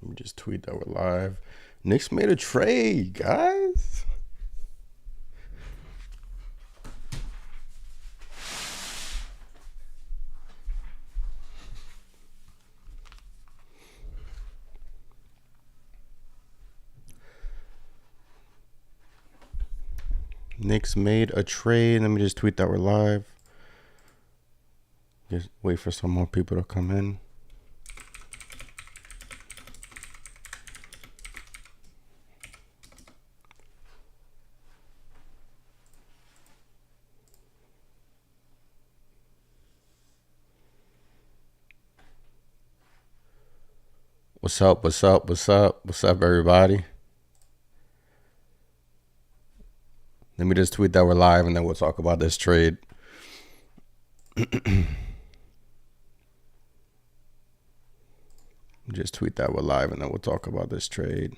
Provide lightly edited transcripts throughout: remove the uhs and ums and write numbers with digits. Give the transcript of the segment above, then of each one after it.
Let me just tweet that we're live. Knicks made a trade, guys. Knicks made a trade. Let me just tweet that we're live. Just wait for some more people to come in. What's up? What's up? What's up? What's up, everybody? Let me just tweet that we're live, and then we'll talk about this trade. Just tweet that we're live, and then we'll talk about this trade.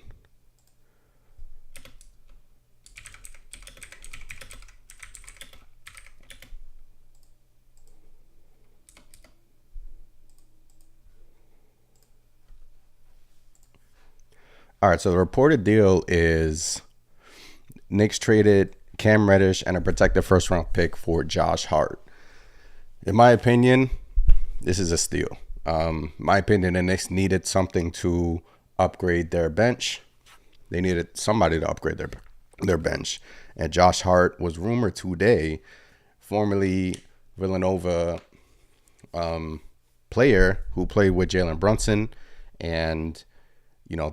All right, so the reported deal is Knicks traded Cam Reddish and a protected first-round pick for Josh Hart. In my opinion, this is a steal. My opinion, the Knicks needed something to upgrade their bench. They needed somebody to upgrade their bench. And Josh Hart was rumored today, formerly Villanova player who played with Jalen Brunson, and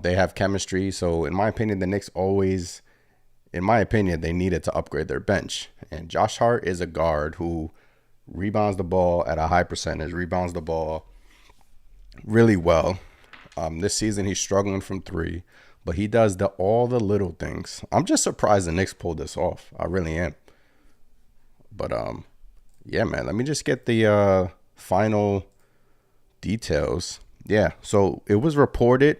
they have chemistry. So in my opinion, the Knicks always, in my opinion, they needed to upgrade their bench. And Josh Hart is a guard who rebounds the ball at a high percentage, rebounds the ball really well. This season, he's struggling from three, but he does all the little things. I'm just surprised the Knicks pulled this off. I really am. But, yeah, man, let me just get the final details. Yeah, so it was reported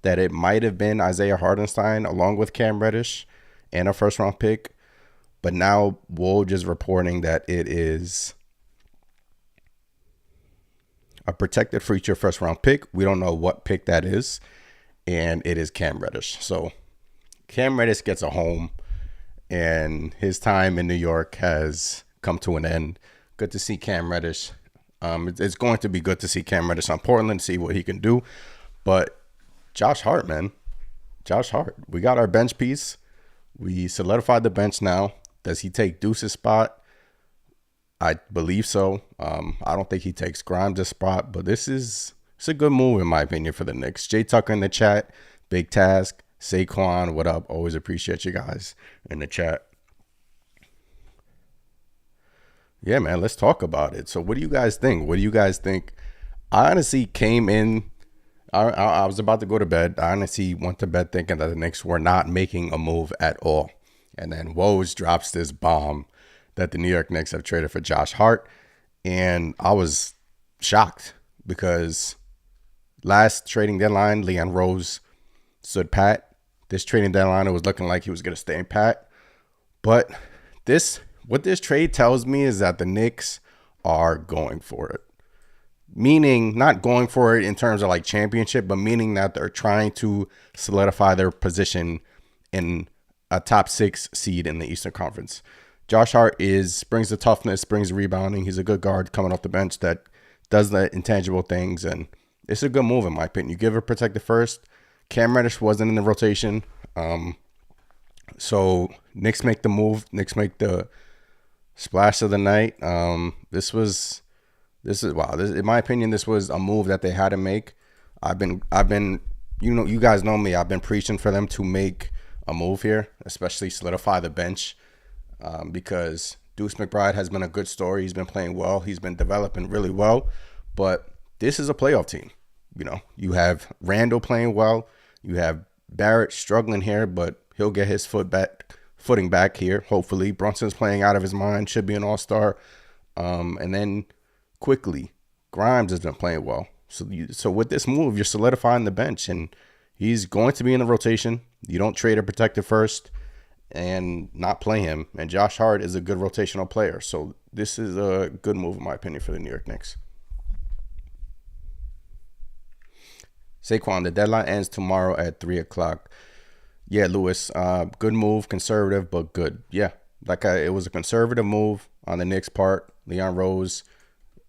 that it might have been Isaiah Hartenstein along with Cam Reddish and a first-round pick. But now Woj is reporting that it is a protected future first-round pick. We don't know what pick that is. And it is Cam Reddish. So Cam Reddish gets a home, and his time in New York has come to an end. Good to see Cam Reddish. It's going to be good to see Cam Reddish on Portland, see what he can do. But Josh Hart, man. Josh Hart. We got our bench piece. We solidified the bench now. Does he take Deuce's spot? I believe so. I don't think he takes Grimes' spot, but it's a good move in my opinion for the Knicks. Jay Tucker in the chat. Big Task. Saquon, what up? Always appreciate you guys in the chat. Yeah, man, let's talk about it. So what do you guys think? I honestly came in. I was about to go to bed. I honestly went to bed thinking that the Knicks were not making a move at all. And then Woj drops this bomb that the New York Knicks have traded for Josh Hart. And I was shocked because last trading deadline, Leon Rose stood pat. This trading deadline, it was looking like he was going to stay pat. But what this trade tells me is that the Knicks are going for it. Meaning not going for it in terms of like championship, but meaning that they're trying to solidify their position in a top 6 seed in the Eastern Conference. Josh Hart brings the toughness, brings the rebounding. He's a good guard coming off the bench that does the intangible things, and it's a good move in my opinion. You give a protected first. Cam Reddish wasn't in the rotation, so Knicks make the move. Knicks make the splash of the night. This is wow. In my opinion, this was a move that they had to make. I've been, you guys know me. I've been preaching for them to make a move here, especially solidify the bench, because Deuce McBride has been a good story. He's been playing well. He's been developing really well. But this is a playoff team. You have Randall playing well. You have Barrett struggling here, but he'll get his footing back here. Hopefully, Brunson's playing out of his mind. Should be an all-star. And then quickly, Grimes has been playing well. So with this move, you're solidifying the bench, and he's going to be in the rotation. You don't trade a protected first and not play him. And Josh Hart is a good rotational player. So this is a good move, in my opinion, for the New York Knicks. Saquon, the deadline ends tomorrow at 3 o'clock. Yeah, Lewis, good move, conservative, but good. Yeah, it was a conservative move on the Knicks' part. Leon Rose,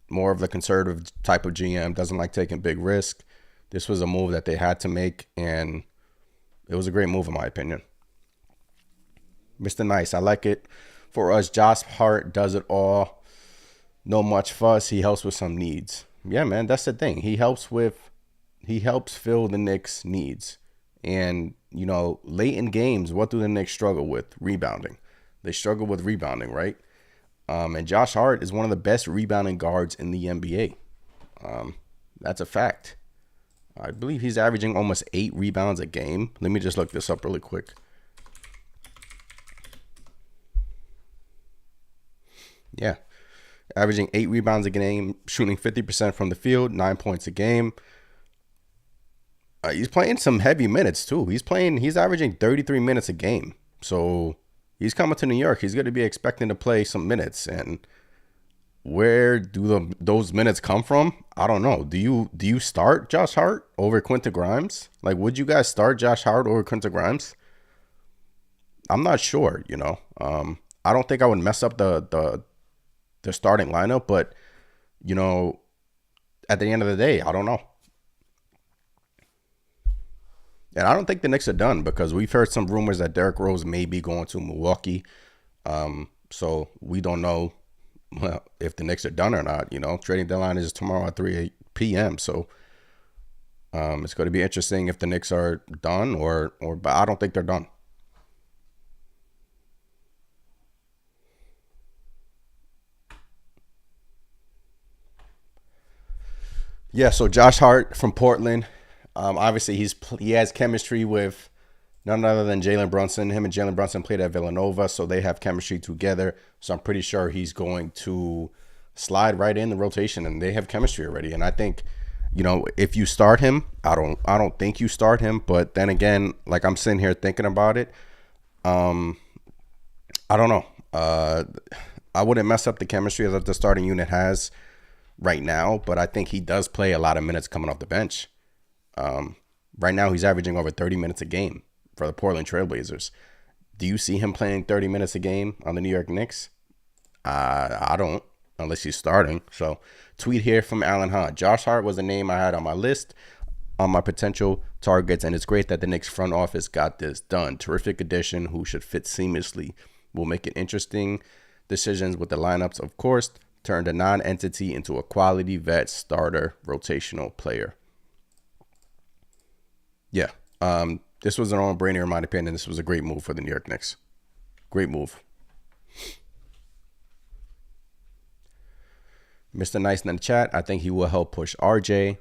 more of the conservative type of GM, doesn't like taking big risk. This was a move that they had to make, and it was a great move in my opinion. Mr. Nice, I like it. For us, Josh Hart does it all. No much fuss. He helps with some needs. Yeah, man, that's the thing. He helps fill the Knicks' needs. And, late in games, what do the Knicks struggle with? Rebounding. They struggle with rebounding, right? And Josh Hart is one of the best rebounding guards in the NBA. That's a fact. I believe he's averaging almost 8 rebounds a game. Let me just look this up really quick. Yeah. Averaging 8 rebounds a game, shooting 50% from the field, 9 points a game. He's playing some heavy minutes too. He's averaging 33 minutes a game. So he's coming to New York. He's going to be expecting to play some minutes. And where do those minutes come from? I don't know. Do you start Josh Hart over Quentin Grimes? Like, would you guys start Josh Hart over Quentin Grimes? I'm not sure. I don't think I would mess up the starting lineup, but at the end of the day, I don't know. And I don't think the Knicks are done because we've heard some rumors that Derrick Rose may be going to Milwaukee. So we don't know if the Knicks are done or not. Trading deadline is tomorrow at 3 p.m. So it's going to be interesting if the Knicks are done or but I don't think they're done. Yeah, so Josh Hart from Portland. Obviously, he has chemistry with none other than Jalen Brunson. Him and Jalen Brunson played at Villanova, so they have chemistry together. So I'm pretty sure he's going to slide right in the rotation, and they have chemistry already. And I think, if you start him, I don't think you start him. But then again, like I'm sitting here thinking about it, I don't know. I wouldn't mess up the chemistry that the starting unit has right now, but I think he does play a lot of minutes coming off the bench. Right now, he's averaging over 30 minutes a game for the Portland Trailblazers. Do you see him playing 30 minutes a game on the New York Knicks? I don't, unless he's starting. So, tweet here from Alan Hunt. Josh Hart was a name I had on my list on my potential targets, and it's great that the Knicks front office got this done. Terrific addition who should fit seamlessly. Will make it interesting decisions with the lineups, of course. Turn a non-entity into a quality vet starter rotational player. Yeah. This was an no-brainer in my opinion. This was a great move for the New York Knicks. Great move. Mr. Nice in the chat. I think he will help push RJ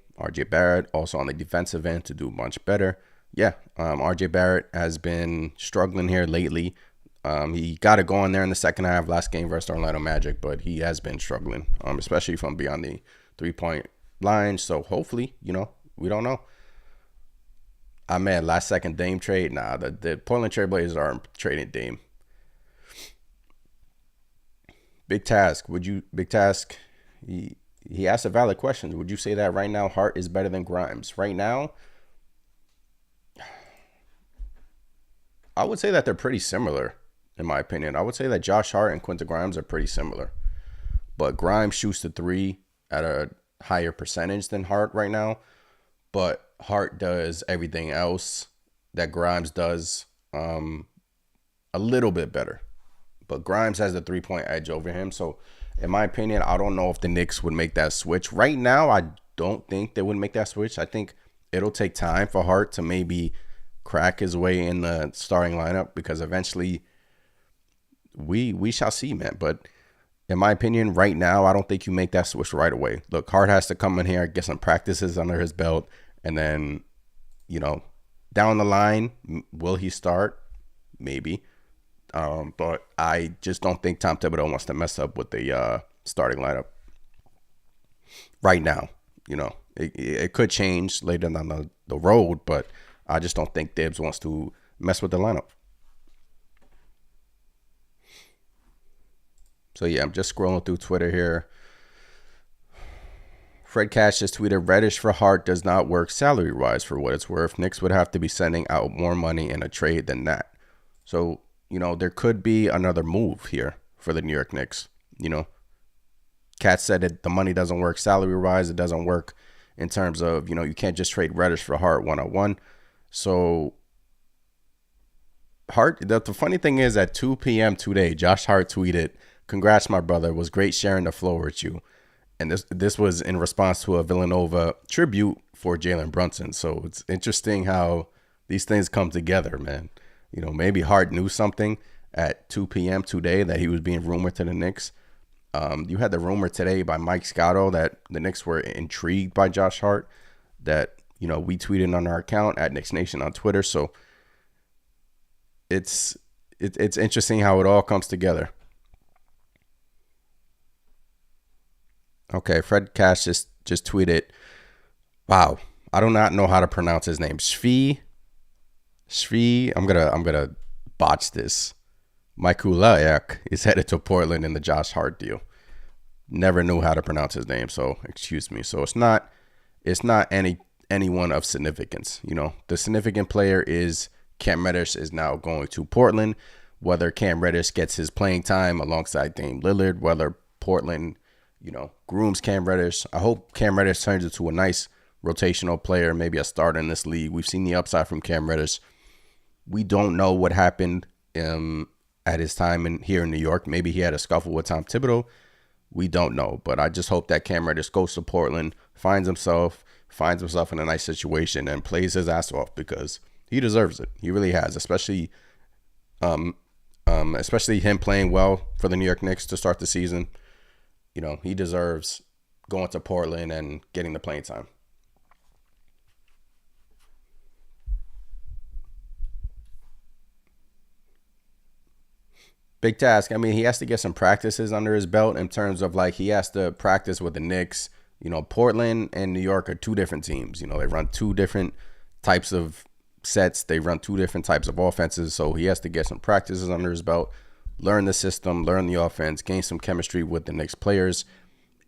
Barrett, also on the defensive end, to do much better. Yeah. RJ Barrett has been struggling here lately. He got it going there in the second half last game versus Orlando Magic, but he has been struggling, especially from beyond the 3-point line. So hopefully, we don't know. Last second Dame trade. Nah, the Portland Trailblazers aren't trading Dame. Big Task. He asked a valid question. Would you say that right now Hart is better than Grimes? Right now, I would say that they're pretty similar, in my opinion. I would say that Josh Hart and Quentin Grimes are pretty similar. But Grimes shoots the 3 at a higher percentage than Hart right now. But Hart does everything else that Grimes does a little bit better. But Grimes has the 3-point edge over him. So, in my opinion, I don't know if the Knicks would make that switch. Right now, I don't think they would make that switch. I think it'll take time for Hart to maybe crack his way in the starting lineup because eventually we shall see, man. But in my opinion, right now, I don't think you make that switch right away. Look, Hart has to come in here, get some practices under his belt, and then, down the line, will he start? Maybe. But I just don't think Tom Thibodeau wants to mess up with the starting lineup right now. It could change later down the road, but I just don't think Tibbs wants to mess with the lineup. So, yeah, I'm just scrolling through Twitter here. Fred Cash just tweeted, Reddish for Hart does not work salary-wise for what it's worth. Knicks would have to be sending out more money in a trade than that. So, there could be another move here for the New York Knicks. Cat said that the money doesn't work salary-wise. It doesn't work in terms of, you can't just trade Reddish for Hart one-on-one. So, Hart, the funny thing is at 2 p.m. today, Josh Hart tweeted, congrats, my brother. Was great sharing the floor with you. And this was in response to a Villanova tribute for Jalen Brunson. So it's interesting how these things come together, man. Maybe Hart knew something at 2 p.m. today that he was being rumored to the Knicks. You had the rumor today by Mike Scotto that the Knicks were intrigued by Josh Hart that, we tweeted on our account at Knicks Nation on Twitter. So it's interesting how it all comes together. Okay, Fred Cash just tweeted, wow, I do not know how to pronounce his name. Shvi, I'm gonna botch this. Mikulayak is headed to Portland in the Josh Hart deal. Never knew how to pronounce his name, so excuse me. So it's not anyone of significance. The significant player is Cam Reddish is now going to Portland. Whether Cam Reddish gets his playing time alongside Dame Lillard, whether Portland grooms Cam Reddish. I hope Cam Reddish turns into a nice rotational player, maybe a starter in this league. We've seen the upside from Cam Reddish. We don't know what happened at his time here in New York. Maybe he had a scuffle with Tom Thibodeau. We don't know, but I just hope that Cam Reddish goes to Portland, finds himself in a nice situation and plays his ass off because he deserves it. He really has, especially him playing well for the New York Knicks to start the season. He deserves going to Portland and getting the playing time. Big task. I mean, he has to get some practices under his belt in terms of he has to practice with the Knicks. Portland and New York are two different teams. They run two different types of sets. They run two different types of offenses. So he has to get some practices under his belt, learn the system, learn the offense, gain some chemistry with the Knicks players,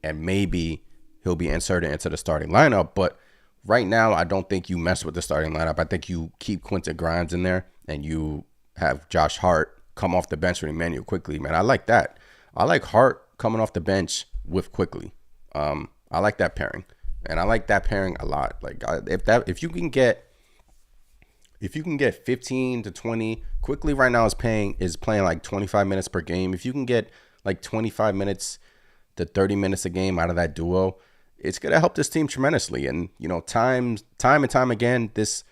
and maybe he'll be inserted into the starting lineup. But right now, I don't think you mess with the starting lineup. I think you keep Quentin Grimes in there and you have Josh Hart come off the bench with Emmanuel Quickley. Man, I like that. I like Hart coming off the bench with Quickley. I like that pairing, and I like that pairing a lot. If you can get 15 to 20, Quickley right now is playing 25 minutes per game. If you can get 25 minutes to 30 minutes a game out of that duo, it's gonna help this team tremendously. And time and time again, this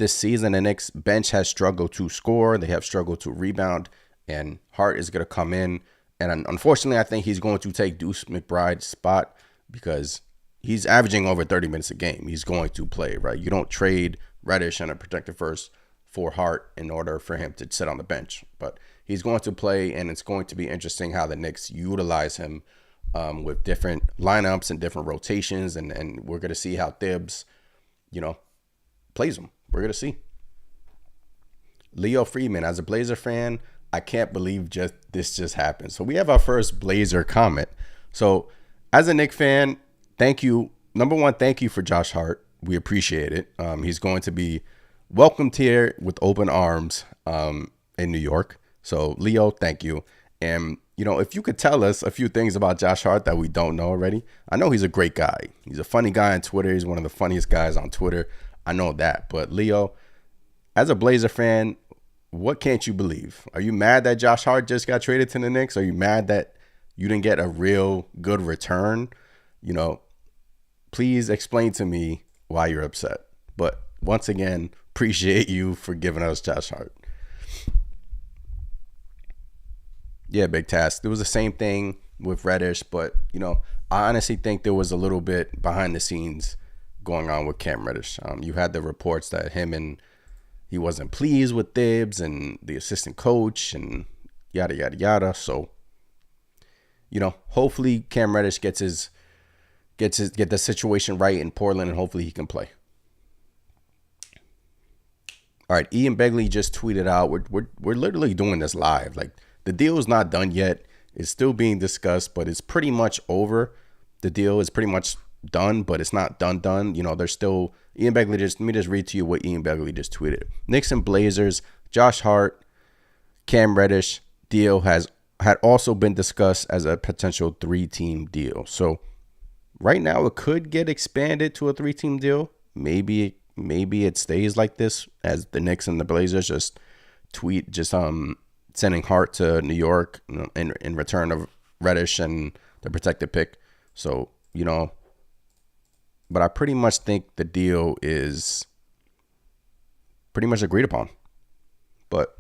season, the Knicks bench has struggled to score. They have struggled to rebound, and Hart is gonna come in. And unfortunately, I think he's going to take Deuce McBride's spot because he's averaging over 30 minutes a game. He's going to play, right? You don't trade Reddish and a protected first for Hart in order for him to sit on the bench. But he's going to play, and it's going to be interesting how the Knicks utilize him with different lineups and different rotations. And we're going to see how Thibs, plays him. We're going to see. Leo Freeman, as a Blazer fan, I can't believe this just happened. So we have our first Blazer comment. So as a Knicks fan, thank you. Number one, thank you for Josh Hart. We appreciate it. He's going to be welcomed here with open arms in New York. So Leo, thank you. And, if you could tell us a few things about Josh Hart that we don't know already. I know he's a great guy. He's a funny guy on Twitter. He's one of the funniest guys on Twitter. I know that. But Leo, as a Blazer fan, what can't you believe? Are you mad that Josh Hart just got traded to the Knicks? Are you mad that you didn't get a real good return? Please explain to me why you're upset. But once again, appreciate you for giving us Josh Hart. Yeah, big task. It was the same thing with Reddish, but, I honestly think there was a little bit behind the scenes going on with Cam Reddish. You had the reports that he wasn't pleased with Thibs and the assistant coach and yada, yada, yada. So, hopefully Cam Reddish get the situation right in Portland, and hopefully he can play. All right, Ian Begley just tweeted out, we're literally doing this live. The deal is not done yet. It's still being discussed, but it's pretty much over. The deal is pretty much done, but it's not done. You know, there's still Ian Begley. Let me just read to you what Ian Begley just tweeted. Knicks and Blazers, Josh Hart, Cam Reddish deal had also been discussed as a potential 3-team deal. So right now it could get expanded to a 3-team deal. Maybe it stays like this as the Knicks and the Blazers just sending Hart to New York, you know, in return of Reddish and the protected pick. So, you know, but I pretty much think the deal is pretty much agreed upon. But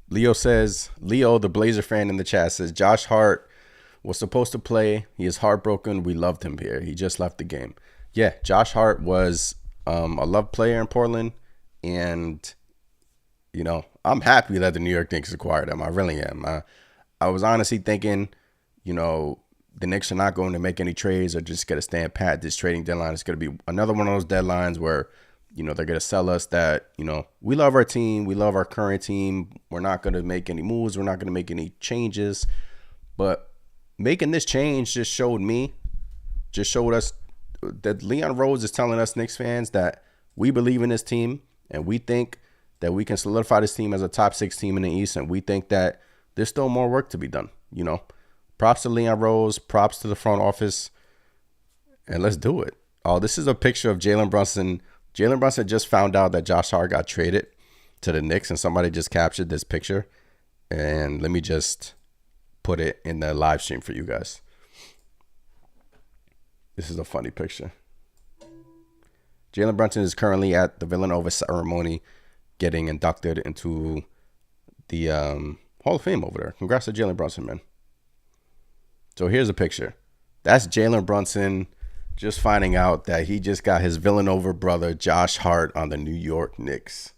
Leo, the Blazer fan in the chat, says, Josh Hart was supposed to play. He is heartbroken. We loved him here. He just left the game. Yeah, Josh Hart was a loved player in Portland. And, you know, I'm happy that the New York Knicks acquired him. I really am. I was honestly thinking, you know, the Knicks are not going to make any trades or just going to stand pat this trading deadline. It's going to be another one of those deadlines where, you know, they're going to sell us that, you know, we love our team. We love our current team. We're not going to make any moves. We're not going to make any changes. But making this change just showed us that Leon Rose is telling us Knicks fans that we believe in this team and we think that we can solidify this team as a top 6 team in the East. And we think that there's still more work to be done. You know, props to Leon Rose, props to the front office, and let's do it. Oh, this is a picture of Jalen Brunson. Jalen Brunson just found out that Josh Hart got traded to the Knicks, and somebody just captured this picture. And let me just put it in the live stream for you guys. This is a funny picture. Jalen Brunson is currently at the Villanova ceremony getting inducted into the Hall of Fame over there. Congrats to Jalen Brunson, man. So here's a picture. That's Jalen Brunson just finding out that he just got his Villanova brother, Josh Hart, on the New York Knicks.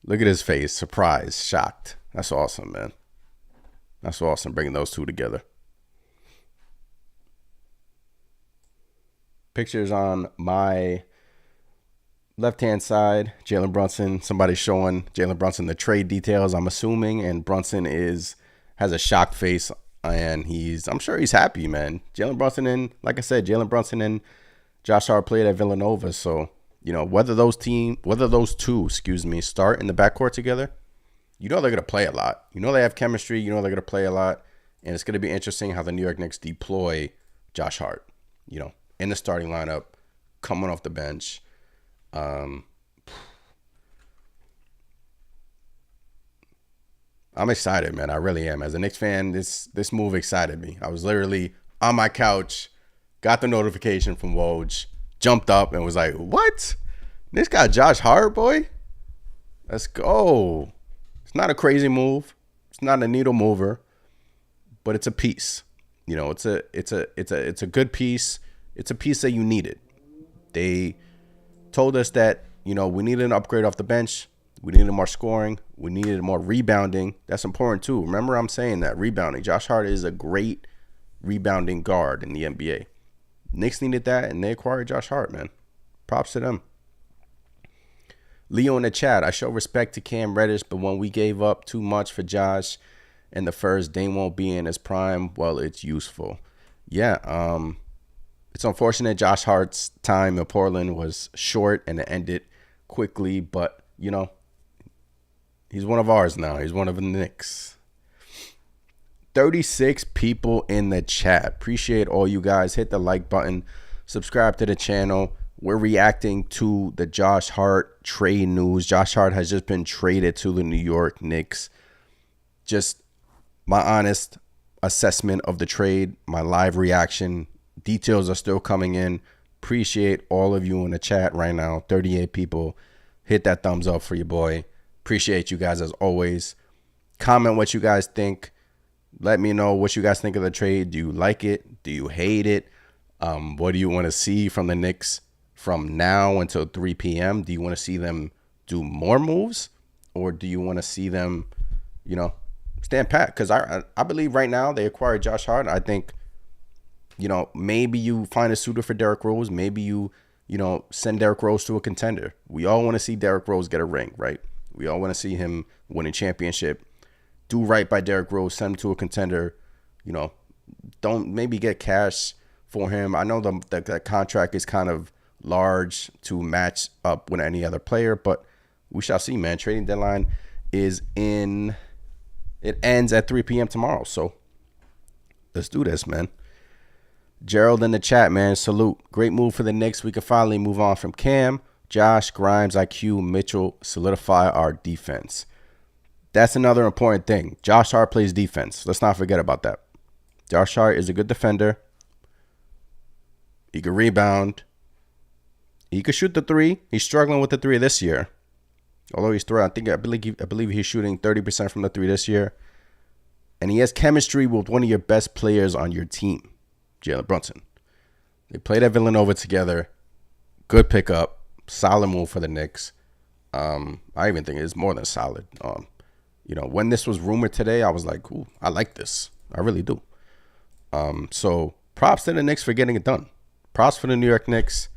Look at his face. Surprised, shocked. That's awesome, man. That's awesome, bringing those two together. Pictures on my left-hand side, Jalen Brunson. Somebody showing Jalen Brunson the trade details, I'm assuming, and Brunson has a shocked face, and I'm sure he's happy, man. Jalen Brunson Jalen Brunson and Josh Hart played at Villanova, so you know whether those two, start in the backcourt together, you know they're gonna play a lot. You know they have chemistry. You know they're gonna play a lot, and it's gonna be interesting how the New York Knicks deploy Josh Hart. You know, in the starting lineup, coming off the bench. I'm excited, man. I really am. As a Knicks fan, this move excited me. I was literally on my couch, got the notification from Woj, jumped up and was like, what? This got Josh Hart, boy? Let's go. It's not a crazy move. It's not a needle mover, but it's a piece. You know, it's a good piece. It's a piece that you needed. They told us that, you know, we needed an upgrade off the bench. We needed more scoring. We needed more rebounding. That's important too. Remember, I'm saying that rebounding. Josh Hart is a great rebounding guard in the NBA. Knicks needed that, and they acquired Josh Hart, man. Props to them. Leo in the chat, I show respect to Cam Reddish, but when we gave up too much for Josh in the first, Dame won't be in his prime. Well, it's useful. Yeah, it's unfortunate Josh Hart's time in Portland was short and it ended quickly, but, you know, he's one of ours now. He's one of the Knicks. 36 people in the chat. Appreciate all you guys. Hit the like button. Subscribe to the channel. We're reacting to the Josh Hart trade news. Josh Hart has just been traded to the New York Knicks. Just my honest assessment of the trade, my live reaction. Details are still coming in. Appreciate all of you in the chat right now. 38 people. Hit that thumbs up for your boy. Appreciate you guys as always. Comment what you guys think. Let me know what you guys think of the trade. Do you like it? Do you hate it? What do you want to see from the Knicks from now until 3 p.m.? Do you want to see them do more moves? Or do you want to see them, you know, stand pat? Because I believe right now they acquired Josh Hart. I think, you know, maybe you find a suitor for Derrick Rose. Maybe you know, send Derrick Rose to a contender. We all want to see Derrick Rose get a ring, right? We all want to see him win a championship. Do right by Derrick Rose. Send him to a contender. You know, Don't maybe get cash for him. I know the contract is kind of large to match up with any other player, but we shall see, man. Trading deadline is in. It ends at 3 p.m. tomorrow, so let's do this, man. Gerald in the chat, man. Salute. Great move for the Knicks. We can finally move on from Cam, Josh, Grimes, IQ, Mitchell. Solidify our defense. That's another important thing. Josh Hart plays defense. Let's not forget about that. Josh Hart is a good defender. He can rebound. He could shoot the three. He's struggling with the three this year. Although he's throwing, I believe he's shooting 30% from the three this year. And he has chemistry with one of your best players on your team, Jalen Brunson. They played at Villanova together. Good pickup. Solid move for the Knicks. I even think it's more than solid. When this was rumored today, I was like, ooh, I like this. I really do. So props to the Knicks for getting it done. Props for the New York Knicks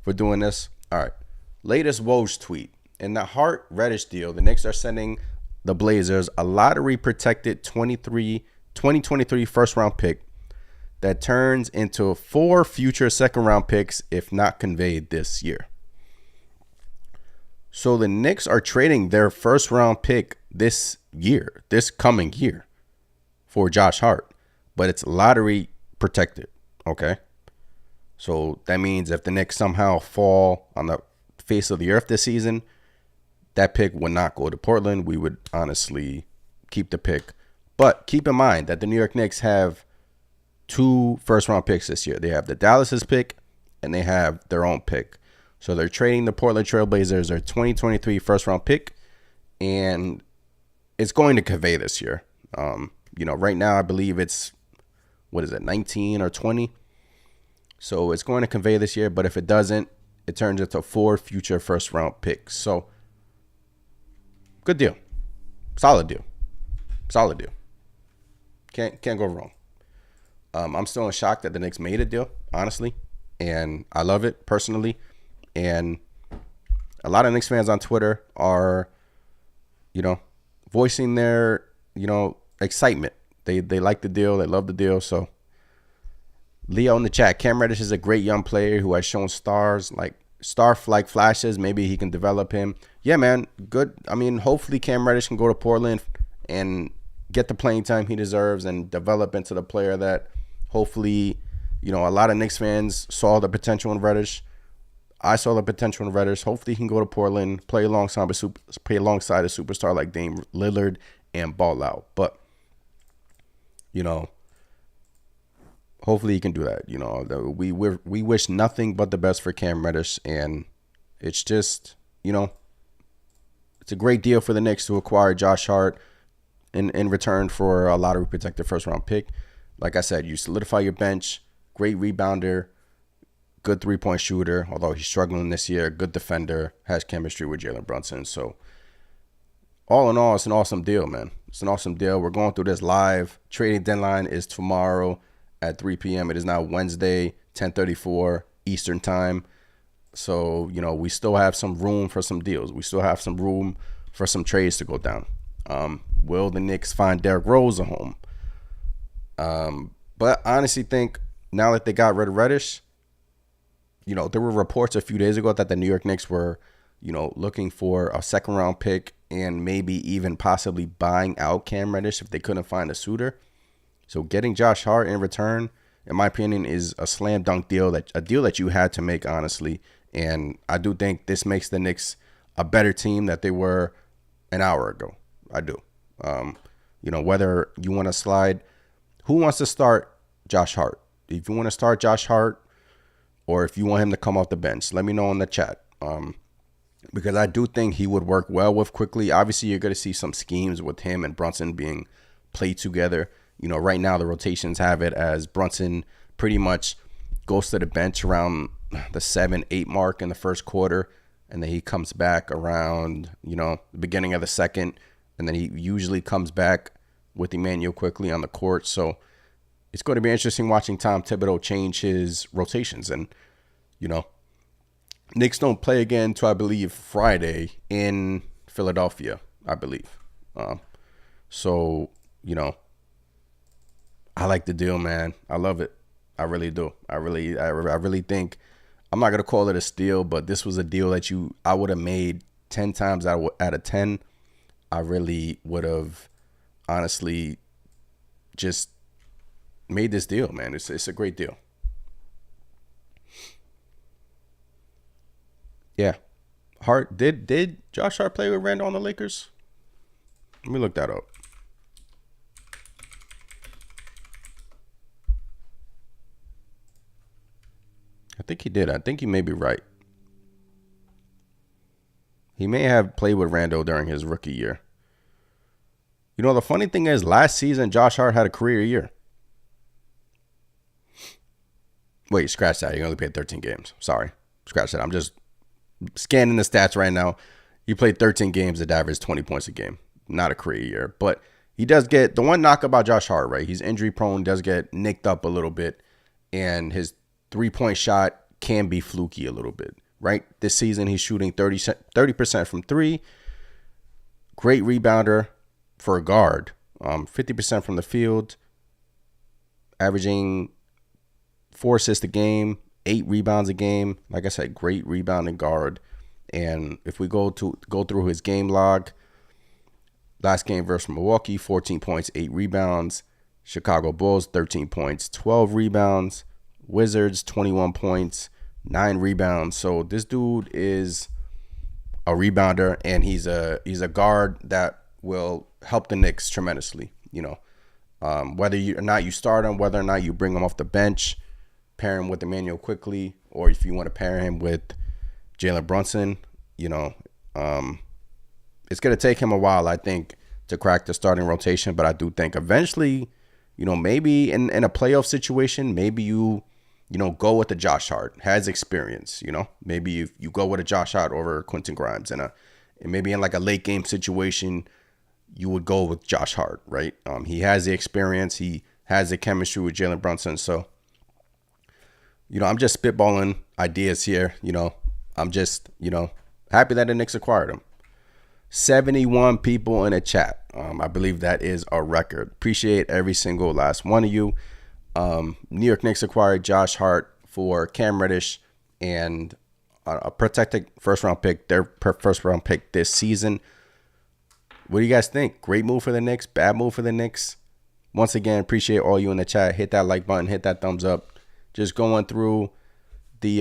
for doing this. All right. Latest Woj tweet. In the Hart Reddish deal, the Knicks are sending the Blazers a lottery-protected 2023 first-round pick that turns into 4 future second-round picks if not conveyed this year. So the Knicks are trading their first-round pick this coming year, for Josh Hart. But it's lottery-protected, okay? So that means if the Knicks somehow fall on the face of the earth this season, that pick would not go to Portland. We would honestly keep the pick. But keep in mind that the New York Knicks have 2 first-round picks this year. They have the Dallas's pick, and they have their own pick. So they're trading the Portland Trailblazers their 2023 first-round pick, and it's going to convey this year. Right now I believe it's, 19 or 20? So it's going to convey this year, but if it doesn't, it turns into 4 future first-round picks. So good deal. Solid deal. Can't go wrong. I'm still in shock that the Knicks made a deal, honestly. And I love it personally. And a lot of Knicks fans on Twitter are, voicing their, excitement. They like the deal. They love the deal. So Leo in the chat, Cam Reddish is a great young player who has shown star-like flashes. Maybe he can develop him. Yeah, man, good. I mean, hopefully Cam Reddish can go to Portland and get the playing time he deserves and develop into the player that hopefully, a lot of Knicks fans saw the potential in Reddish. I saw the potential in Reddish. Hopefully he can go to Portland, play alongside a superstar like Dame Lillard and ball out. But, hopefully he can do that. We wish nothing but the best for Cam Reddish, and it's just, it's a great deal for the Knicks to acquire Josh Hart in return for a lottery protected first round pick. Like I said, you solidify your bench, great rebounder, good 3-point shooter, although he's struggling this year, good defender, has chemistry with Jalen Brunson. So all in all, it's an awesome deal, man. It's an awesome deal. We're going through this live. Trading deadline is tomorrow at 3 p.m. It is now Wednesday, 10:34 Eastern time. So, we still have some room for some deals. We still have some room for some trades to go down. Will the Knicks find Derrick Rose a home? But I honestly think now that they got rid of Reddish, there were reports a few days ago that the New York Knicks were, looking for a second round pick and maybe even possibly buying out Cam Reddish if they couldn't find a suitor. So getting Josh Hart in return, in my opinion, is a slam dunk deal, a deal that you had to make, honestly. And I do think this makes the Knicks a better team that they were an hour ago. I do. Whether you want to slide, who wants to start Josh Hart? If you want to start Josh Hart, or if you want him to come off the bench, let me know in the chat. Because I do think he would work well with Quickly. Obviously, you're going to see some schemes with him and Brunson being played together. Right now the rotations have it as Brunson pretty much goes to the bench around the 7-8 mark in the first quarter, and then he comes back around, the beginning of the second, and then he usually comes back with Emmanuel Quickly on the court. So it's going to be interesting watching Tom Thibodeau change his rotations. And, Knicks don't play again until, I believe, Friday in Philadelphia, I believe. So, I like the deal, man. I love it. I really do. I really think I'm not gonna call it a steal, but this was a deal that I would have made 10 times out of 10. I really would have honestly just made this deal, man. It's a great deal. Yeah. Hart did Josh Hart play with Randall on the Lakers? Let me look that up. I think he did. I think you may be right. He may have played with Randall during his rookie year. You know, the funny thing is, last season, Josh Hart had a career year. Wait, scratch that. He only played 13 games. Sorry. Scratch that. I'm just scanning the stats right now. He played 13 games that averaged 20 points a game. Not a career year. But he does get, the one knock about Josh Hart, right? He's injury prone, does get nicked up a little bit. And his 3-point shot can be fluky a little bit, right? This season, he's shooting 30% from three. Great rebounder for a guard. 50% from the field. Averaging 4 assists a game, 8 rebounds a game. Like I said, great rebounding guard. And if we go through his game log, last game versus Milwaukee, 14 points, 8 rebounds. Chicago Bulls, 13 points, 12 rebounds. Wizards, 21 points, 9 rebounds. So this dude is a rebounder, and he's a guard that will help the Knicks tremendously. You know, whether or not you start him, whether or not you bring him off the bench, pair him with Emmanuel quickly, or if you want to pair him with Jalen Brunson, you know, it's going to take him a while, I think, to crack the starting rotation. But I do think eventually, you know, maybe in a playoff situation, maybe you go with the Josh Hart, has experience, you know, maybe you go with a Josh Hart over Quentin Grimes, and maybe in like a late game situation, you would go with Josh Hart, right? He has the experience, he has the chemistry with Jalen Brunson. So, you know, I'm just spitballing ideas here. You know, I'm just, happy that the Knicks acquired him. 71 people in the chat. I believe that is a record. Appreciate every single last one of you. New York Knicks acquired Josh Hart for Cam Reddish and a protected first-round pick, their first-round pick this season. What do you guys think? Great move for the Knicks? Bad move for the Knicks? Once again, appreciate all you in the chat. Hit that like button. Hit that thumbs up. Just going through the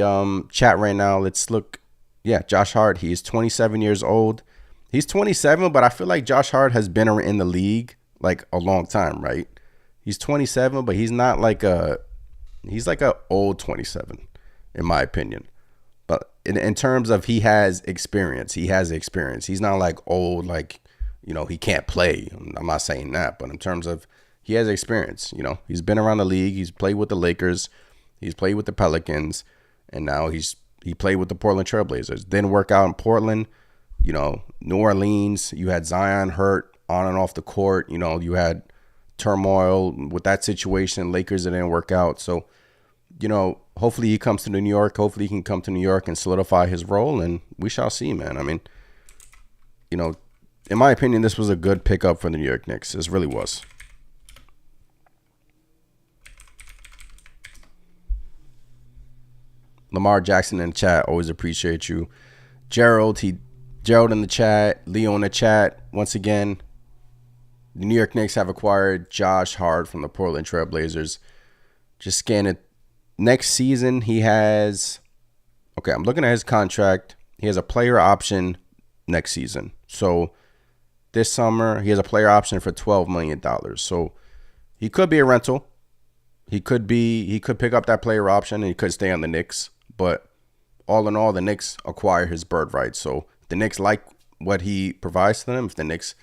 chat right now. Let's look. Yeah, Josh Hart. He's 27 years old. He's 27, but I feel like Josh Hart has been in the league like a long time, right? He's 27, but he's not like he's like a old 27, in my opinion. But in terms of he has experience. He's not like old, like, he can't play. I'm not saying that, but in terms of he has experience, he's been around the league. He's played with the Lakers. He's played with the Pelicans, and now he played with the Portland Trailblazers. Didn't work out in Portland. New Orleans, you had Zion hurt on and off the court. You had turmoil with that situation. Lakers, it didn't work out. So, hopefully he comes to New York. Hopefully he can come to New York and solidify his role, and we shall see, man. I mean, in my opinion, this was a good pickup for the New York Knicks. This really was. Lamar Jackson in the chat, always appreciate you. Gerald in the chat, Leo in the chat. Once again, the New York Knicks have acquired Josh Hart from the Portland Trailblazers. Just scan it. Next season, he has... Okay, I'm looking at his contract. He has a player option next season. So this summer, he has a player option for $12 million. So he could be a rental. He could pick up that player option and he could stay on the Knicks. But all in all, the Knicks acquire his bird rights. So if the Knicks like what he provides to them, if the Knicks,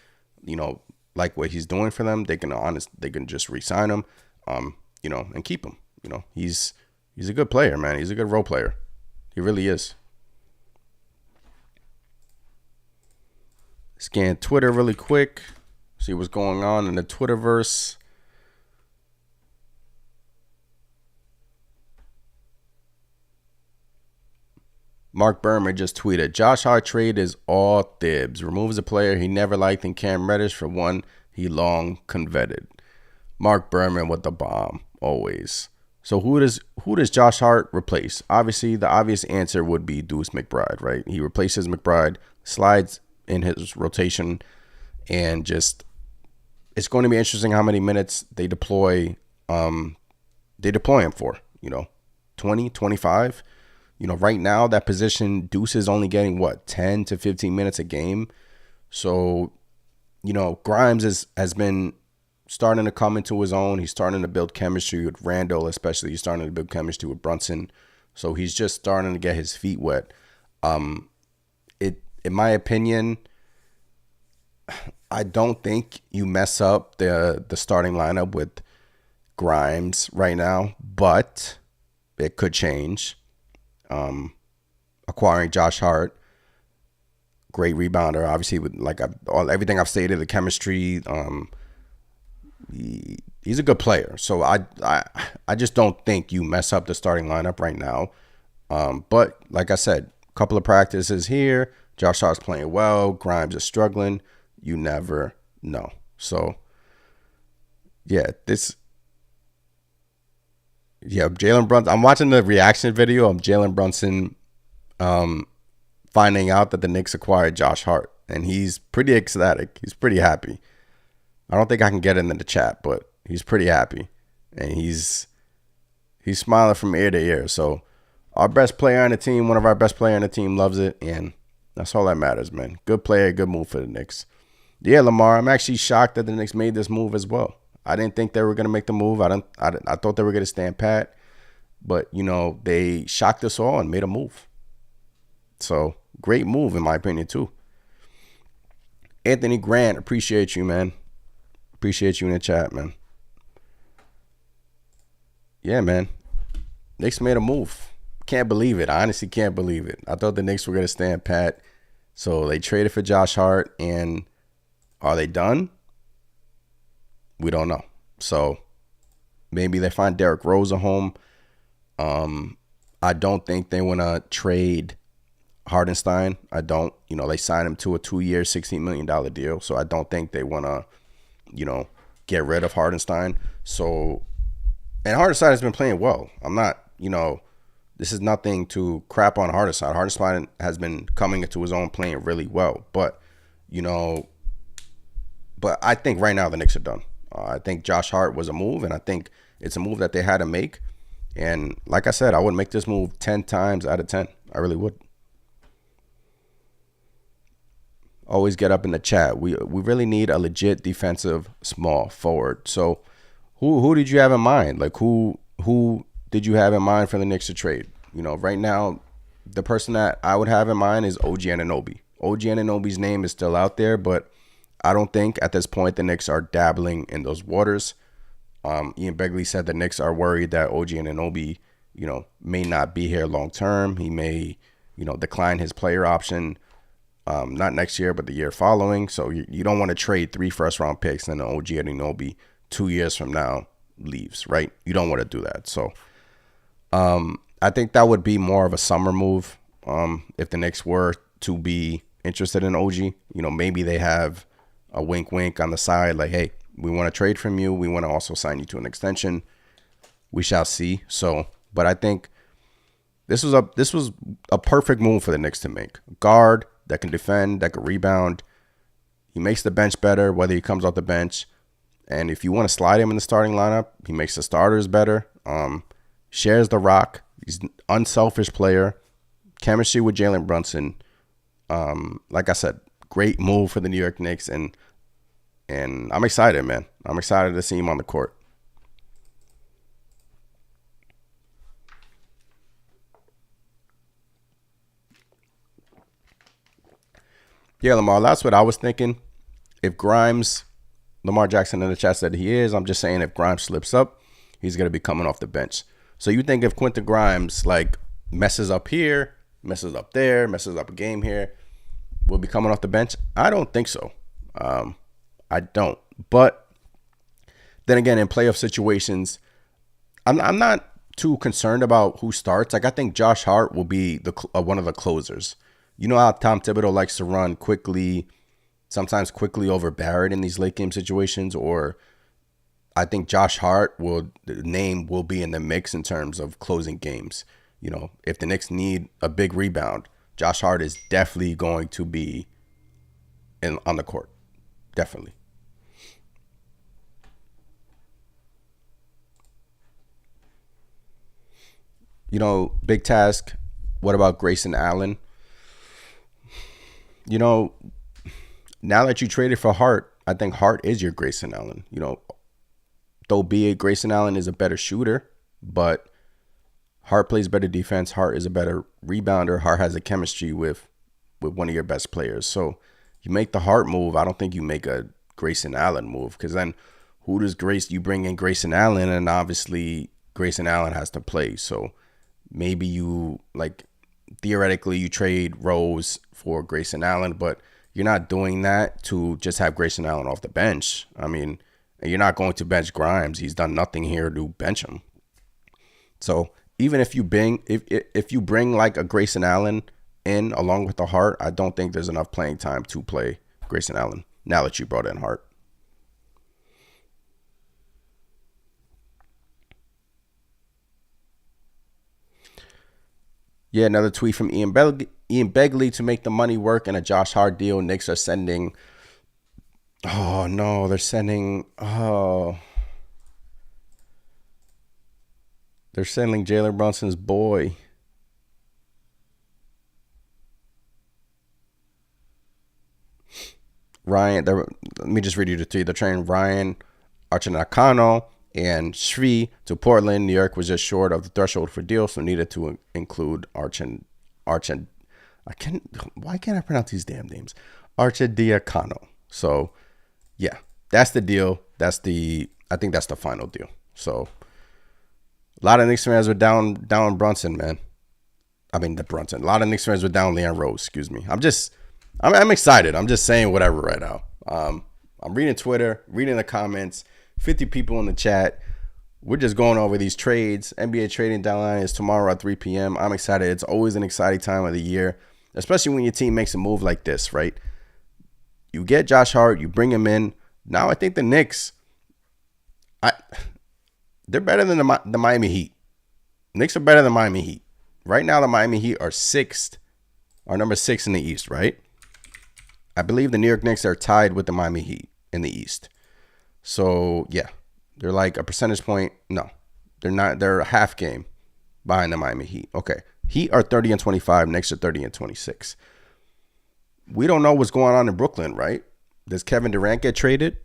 like what he's doing for them, they can just re-sign him, and keep him. He's a good player, man. He's a good role player. He really is. Scan Twitter really quick. See what's going on in the Twitterverse. Mark Bermer just tweeted, Josh Hart trade is all Thibs. Removes a player he never liked in Cam Reddish for one he long coveted. Mark Berman with the bomb always. So who does Josh Hart replace? Obviously, the obvious answer would be Deuce McBride, right? He replaces McBride, slides in his rotation, and just it's going to be interesting how many minutes they deploy him for. 20, 25. Right now that position, Deuce is only getting 10 to 15 minutes a game. So, Grimes has been starting to come into his own. He's starting to build chemistry with Randall, especially. He's starting to build chemistry with Brunson. So he's just starting to get his feet wet. In my opinion, I don't think you mess up the starting lineup with Grimes right now, but it could change. Acquiring Josh Hart, great rebounder, obviously with everything I've stated, the chemistry. He's a good player, so I just don't think you mess up the starting lineup right now. But like I said, a couple of practices here, Josh Hart's playing well, Grimes is struggling. You never know. So yeah, Jalen Brunson. I'm watching the reaction video of Jalen Brunson finding out that the Knicks acquired Josh Hart, and he's pretty ecstatic. He's pretty happy. I don't think I can get it in the chat, but he's pretty happy, and he's smiling from ear to ear. So our best player on the team, one of our best players on the team, loves it, and that's all that matters, man. Good player, good move for the Knicks. Yeah, Lamar, I'm actually shocked that the Knicks made this move as well. I didn't think they were going to make the move. I thought they were going to stand pat, but they shocked us all and made a move. So great move in my opinion too. Anthony Grant, appreciate you, man. Appreciate you in the chat, man. Yeah, man. Knicks made a move. Can't believe it. I honestly can't believe it. I thought the Knicks were going to stand pat. So they traded for Josh Hart, and are they done? We don't know. So maybe they find Derrick Rose a home. I don't think they want to trade Hartenstein. I don't. They signed him to a 2-year, $16 million deal. So I don't think they want to, get rid of Hartenstein. So, and Hartenstein has been playing well. I'm not, this is nothing to crap on Hartenstein. Hartenstein has been coming into his own, playing really well. But, but I think right now the Knicks are done. I think Josh Hart was a move, and I think it's a move that they had to make. And like I said, I would make this move 10 times out of 10. I really would. Always get up in the chat. We really need a legit defensive small forward. So who did you have in mind? Like who did you have in mind for the Knicks to trade? Right now, the person that I would have in mind is OG Anunoby. OG Anunoby's name is still out there, but I don't think at this point the Knicks are dabbling in those waters. Ian Begley said the Knicks are worried that OG Anunoby, may not be here long term. He may, decline his player option, not next year, but the year following. So you don't want to trade 3 first-round picks and then OG Anunoby 2 years from now leaves, right? You don't want to do that. So I think that would be more of a summer move if the Knicks were to be interested in OG. Maybe they have a wink on the side, like, hey, we want to trade from you. We want to also sign you to an extension. We shall see. So, but I think this was a perfect move for the Knicks to make. Guard that can defend, that can rebound. He makes the bench better, whether he comes off the bench. And if you want to slide him in the starting lineup, he makes the starters better. Shares the rock. He's an unselfish player. Chemistry with Jalen Brunson. Like I said, great move for the New York Knicks, and I'm excited, man. I'm excited to see him on the court. Yeah, Lamar, that's what I was thinking. If Grimes, Lamar Jackson in the chat said he is, I'm just saying if Grimes slips up, he's going to be coming off the bench. So you think if Quentin Grimes, messes up here, messes up there, messes up a game here, will be coming off the bench? I don't think so. I don't. But then again, in playoff situations, I'm not too concerned about who starts. I think Josh Hart will be one of the closers. You know how Tom Thibodeau likes to run quickly, sometimes quickly over Barrett in these late game situations, or I think Josh Hart the name will be in the mix in terms of closing games. If the Knicks need a big rebound, Josh Hart is definitely going to be on the court. Definitely. Big task. What about Grayson Allen? You know, Now that you traded for Hart, I think Hart is your Grayson Allen. Though be it Grayson Allen is a better shooter, but Hart plays better defense. Hart is a better rebounder. Hart has a chemistry with one of your best players. So you make the Hart move. I don't think you make a Grayson Allen move, because then who does you bring in Grayson Allen, and obviously Grayson Allen has to play. So maybe theoretically you trade Rose for Grayson Allen, but you're not doing that to just have Grayson Allen off the bench. I mean, you're not going to bench Grimes. He's done nothing here to bench him. So even if you bring like a Grayson Allen in along with the Hart, I don't think there's enough playing time to play Grayson Allen now that you brought in Hart. Yeah, another tweet from Ian Begley to make the money work in a Josh Hart deal. Knicks are sending. Oh no, they're sending. Oh, they're sending Jalen Brunson's boy. Ryan. Let me just read you the tweet. They're trading Ryan Archinacano and Shri to Portland. New York was just short of the threshold for deal, so needed to include Archin. Why can't I pronounce these damn names? Arcidiacono. So yeah, that's the deal. I think that's the final deal. So a lot of Knicks fans were down Brunson, man. I mean the Brunson. A lot of Knicks fans were down Leon Rose. Excuse me. I'm excited. I'm just saying whatever right now. I'm reading Twitter, reading the comments. 50 people in the chat. We're just going over these trades. NBA trading deadline is tomorrow at 3 p.m. I'm excited. It's always an exciting time of the year, especially when your team makes a move like this, right? You get Josh Hart, you bring him in. Now I think the Knicks, they're better than the Miami Heat. Knicks are better than Miami Heat. Right now, the Miami Heat are number 6 in the East, right? I believe the New York Knicks are tied with the Miami Heat in the East. So, yeah, they're like a percentage point. No, they're not. They're a half game behind the Miami Heat. Okay. Heat are 30-25. Knicks are 30-26. We don't know what's going on in Brooklyn, right? Does Kevin Durant get traded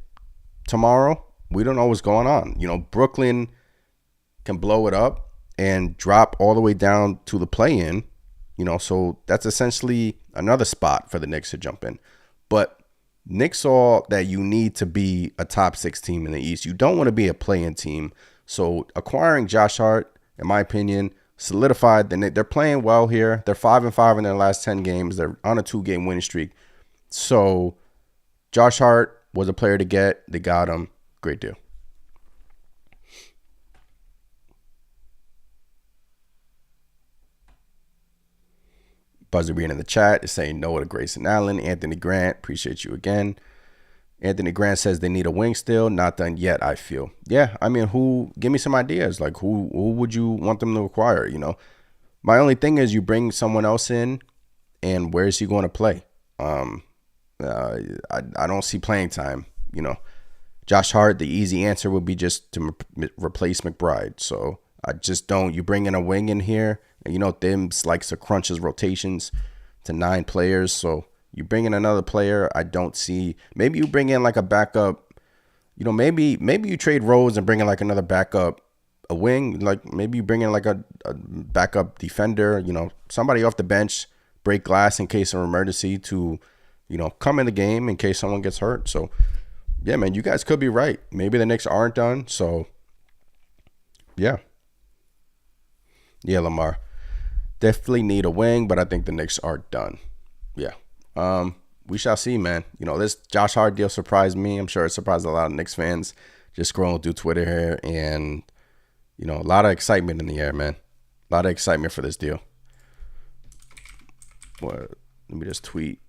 tomorrow? We don't know what's going on. Brooklyn can blow it up and drop all the way down to the play-in. So that's essentially another spot for the Knicks to jump in. But Knicks saw that you need to be a top 6 team in the East. You don't want to be a play-in team. So acquiring Josh Hart, in my opinion, solidified. They're playing well here. They're 5-5 in their last 10 games. They're on a 2-game winning streak. So Josh Hart was a player to get. They got him. Great deal. Buzzer being in the chat is saying no to Grayson Allen. Anthony Grant, appreciate you again. Anthony Grant says they need a wing still. Not done yet, I feel. Yeah, I mean, give me some ideas. Like, who would you want them to acquire, My only thing is you bring someone else in, and where is he going to play? I don't see playing time, Josh Hart, the easy answer would be just to replace McBride. So I just don't. You bring in a wing in here, and Thibs likes to crunch his rotations to 9 players. So you bring in another player. I don't see. Maybe you bring in like a backup. Maybe you trade Rose and bring in like another backup, a wing. Like maybe you bring in like a backup defender. Somebody off the bench, break glass in case of emergency to, come in the game in case someone gets hurt. So yeah, man, you guys could be right. Maybe the Knicks aren't done. So yeah. Yeah, Lamar. Definitely need a wing, but I think the Knicks are done. Yeah. We shall see, man. This Josh Hart deal surprised me. I'm sure it surprised a lot of Knicks fans just scrolling through Twitter here. And, a lot of excitement in the air, man. A lot of excitement for this deal. Let me just tweet.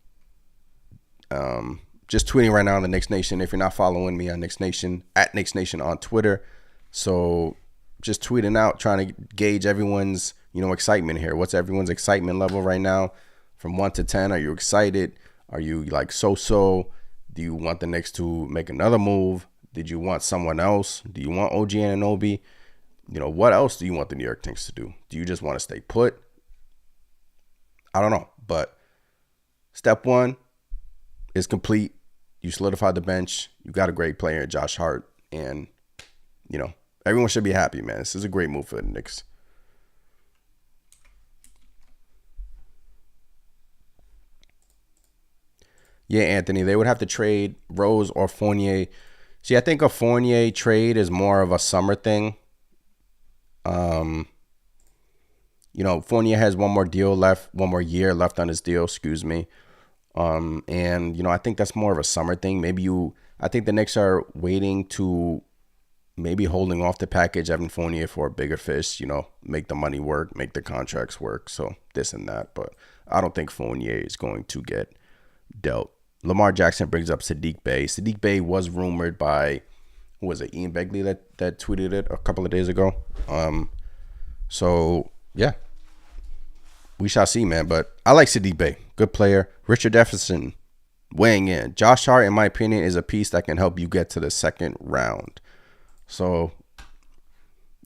just tweeting right now on the Knicks Nation. If you're not following me on Knicks Nation, at Knicks Nation on Twitter. So just tweeting out, trying to gauge everyone's, excitement here. What's everyone's excitement level right now? From 1 to 10, are you excited? Are you like so-so? Do you want the Knicks to make another move? Did you want someone else? Do you want OG Anunoby? What else do you want the New York Knicks to do? Do you just want to stay put? I don't know. But step one is complete. You solidified the bench. You got a great player, Josh Hart. And, everyone should be happy, man. This is a great move for the Knicks. Yeah, Anthony, they would have to trade Rose or Fournier. See, I think a Fournier trade is more of a summer thing. Fournier has one more year left on his deal, excuse me. I think that's more of a summer thing. I think the Knicks are waiting to maybe holding off the package Evan Fournier for a bigger fish, make the money work, make the contracts work. So this and that, but I don't think Fournier is going to get dealt. Lamar Jackson brings up Saddiq Bey. Saddiq Bey was rumored by, who was it, Ian Begley that tweeted it a couple of days ago. So yeah, we shall see, man. But I like Saddiq Bey, good player. Richard Jefferson weighing in. Josh Hart, in my opinion, is a piece that can help you get to the second round. So,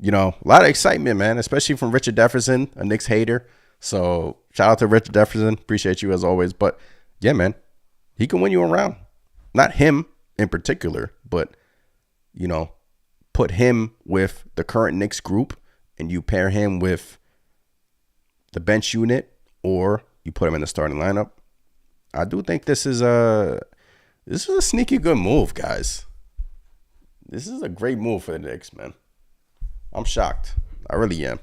a lot of excitement, man, especially from Richard Jefferson, a Knicks hater. So shout out to Richard Jefferson. Appreciate you as always. But yeah, man, he can win you a round. Not him in particular, but, put him with the current Knicks group and you pair him with the bench unit or you put him in the starting lineup. I do think this is a sneaky good move, guys. This is a great move for the Knicks, man. I'm shocked. I really am.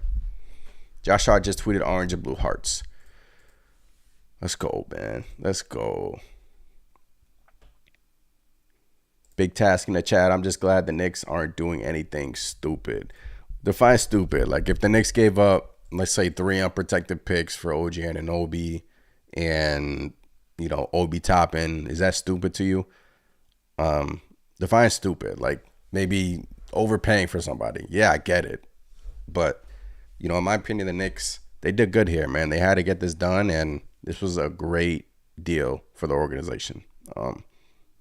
Josh Hart just tweeted orange and blue hearts. Let's go, man. Let's go. Big task in the chat. I'm just glad the Knicks aren't doing anything stupid. Define stupid. Like if the Knicks gave up, let's say 3 unprotected picks for OG Anunoby and, Obi Toppin, is that stupid to you? Define stupid. Like maybe overpaying for somebody. Yeah, I get it. But, in my opinion, the Knicks, they did good here, man. They had to get this done, and this was a great deal for the organization.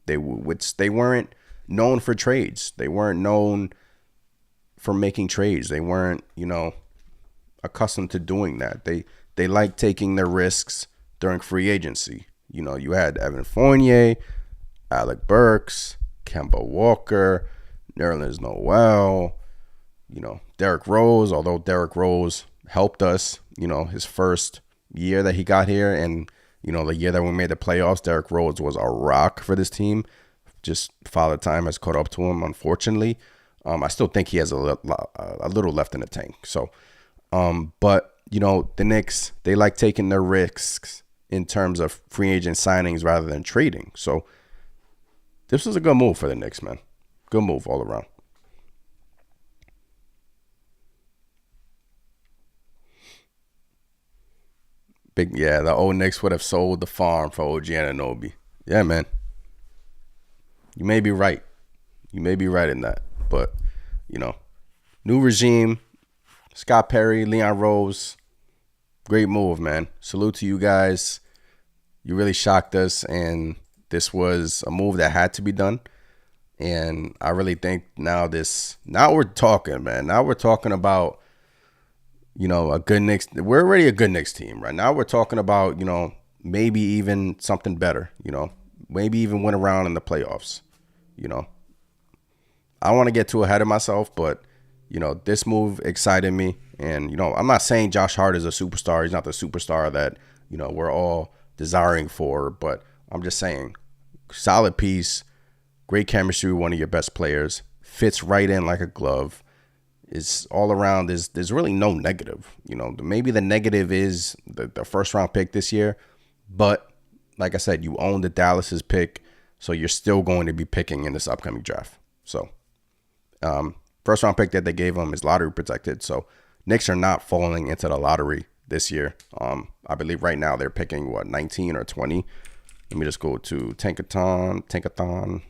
They weren't known for trades. They weren't known for making trades. They weren't, accustomed to doing that. They like taking their risks during free agency. You had Evan Fournier, Alec Burks, Kemba Walker, Nerlens Noel, Derrick Rose, although Derrick Rose helped us, his first year that he got here and, the year that we made the playoffs, Derrick Rose was a rock for this team. Just Father Time has caught up to him, unfortunately. I still think he has a little left in the tank. So, but, the Knicks, they like taking their risks in terms of free agent signings rather than trading. So, this was a good move for the Knicks, man. Good move all around. The old Knicks would have sold the farm for OG Anunoby. Yeah, man. You may be right. You may be right in that. But, new regime, Scott Perry, Leon Rose, great move, man. Salute to you guys. You really shocked us, and this was a move that had to be done. And I really think now we're talking, man. Now we're talking about, a good Knicks. We're already a good Knicks team right now. We're talking about, maybe even something better, maybe even win around in the playoffs, I don't want to get too ahead of myself, but, this move excited me. And, I'm not saying Josh Hart is a superstar. He's not the superstar that, we're all desiring for, but I'm just saying solid piece, great chemistry with one of your best players, fits right in like a glove. Is all around. There's really no negative. Maybe the negative is the first round pick this year, but like I said, you own the Dallas's pick, so you're still going to be picking in this upcoming draft. So, first round pick that they gave him is lottery protected. So, Knicks are not falling into the lottery this year. I believe right now they're picking 19 or 20. Let me just go to Tankathon,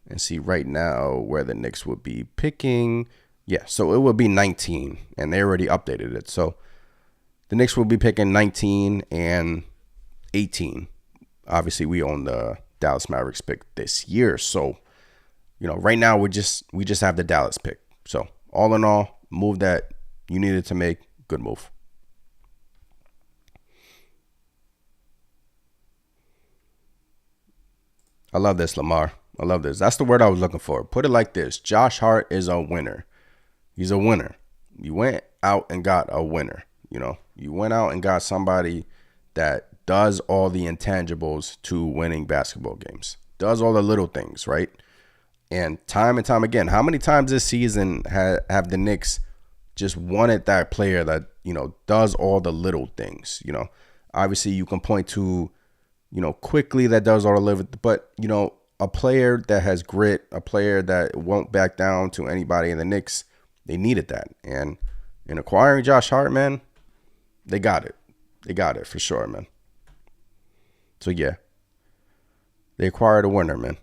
and see right now where the Knicks would be picking. Yeah, so it would be 19, and they already updated it. So the Knicks will be picking 19 and 18. Obviously, we own the Dallas Mavericks pick this year. So, right now we just have the Dallas pick. So all in all, move that you needed to make, good move. I love this, Lamar. I love this. That's the word I was looking for. Put it like this. Josh Hart is a winner. He's a winner. You went out and got a winner. You went out and got somebody that does all the intangibles to winning basketball games. Does all the little things, right? And time again, how many times this season have the Knicks just wanted that player that, does all the little things? Obviously you can point to, quickly that does all the little, but, a player that has grit, a player that won't back down to anybody in the Knicks, they needed that. And in acquiring Josh Hart, man, they got it. They got it for sure, man. So, yeah, they acquired a winner, man.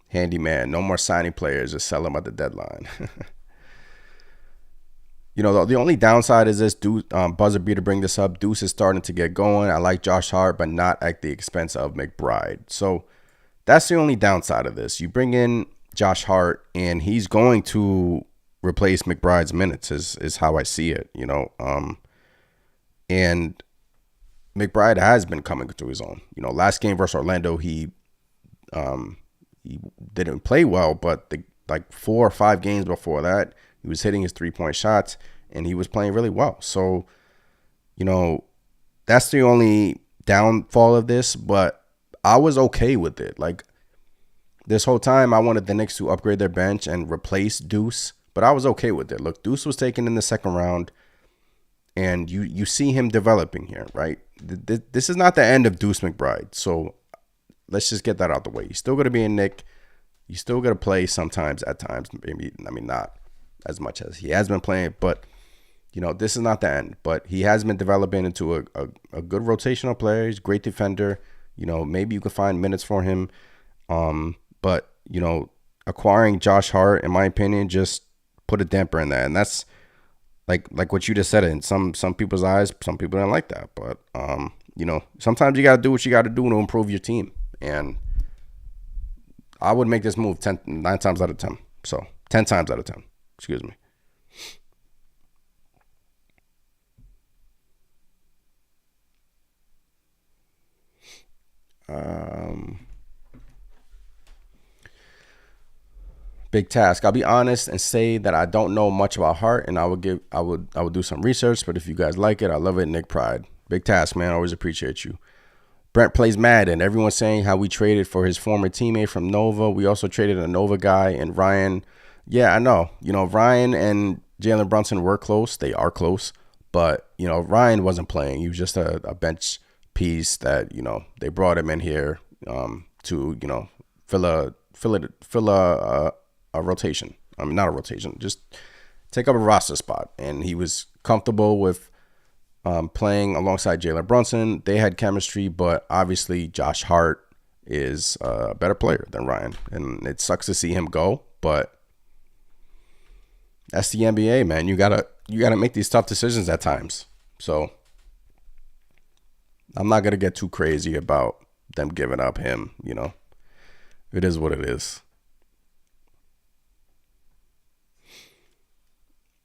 Handyman. No more signing players. Just sell them at the deadline. The only downside is this. Buzzer beater bring this up. Deuce is starting to get going. I like Josh Hart, but not at the expense of McBride. So that's the only downside of this. You bring in Josh Hart, and he's going to replace McBride's minutes is how I see it, and McBride has been coming to his own. Last game versus Orlando, he didn't play well, but 4 or 5 games before that, he was hitting his 3-point shots, and he was playing really well. So, that's the only downfall of this, but I was okay with it. This whole time, I wanted the Knicks to upgrade their bench and replace Deuce, but I was okay with it. Look, Deuce was taken in the second round, and you see him developing here, right? This is not the end of Deuce McBride, so let's just get that out the way. He's still going to be a Knick. He's still going to play sometimes, at times. Maybe, not as much as he has been playing, but, this is not the end. But he has been developing into a good rotational player. He's a great defender. Maybe you can find minutes for him. But, acquiring Josh Hart, in my opinion, just put a damper in that. And that's like what you just said. In some people's eyes, some people don't like that. But, sometimes you got to do what you got to do to improve your team. And I would make this move 9 times out of 10. So 10 times out of 10. Excuse me. Big task. I'll be honest and say that I don't know much about Hart, and I would do some research. But if you guys like it, I love it. Nick Pride. Big task, man. Always appreciate you. Brent plays Madden. Everyone's saying how we traded for his former teammate from Nova. We also traded a Nova guy and Ryan. Yeah, I know. Ryan and Jalen Brunson were close. They are close. But, Ryan wasn't playing. He was just a bench piece that, they brought him in here to, fill a rotation. Not a rotation. Just take up a roster spot. And he was comfortable with playing alongside Jalen Brunson. They had chemistry, but obviously Josh Hart is a better player than Ryan. And it sucks to see him go, but that's the NBA, man. You gotta make these tough decisions at times. So I'm not gonna get too crazy about them giving up him. It is what it is.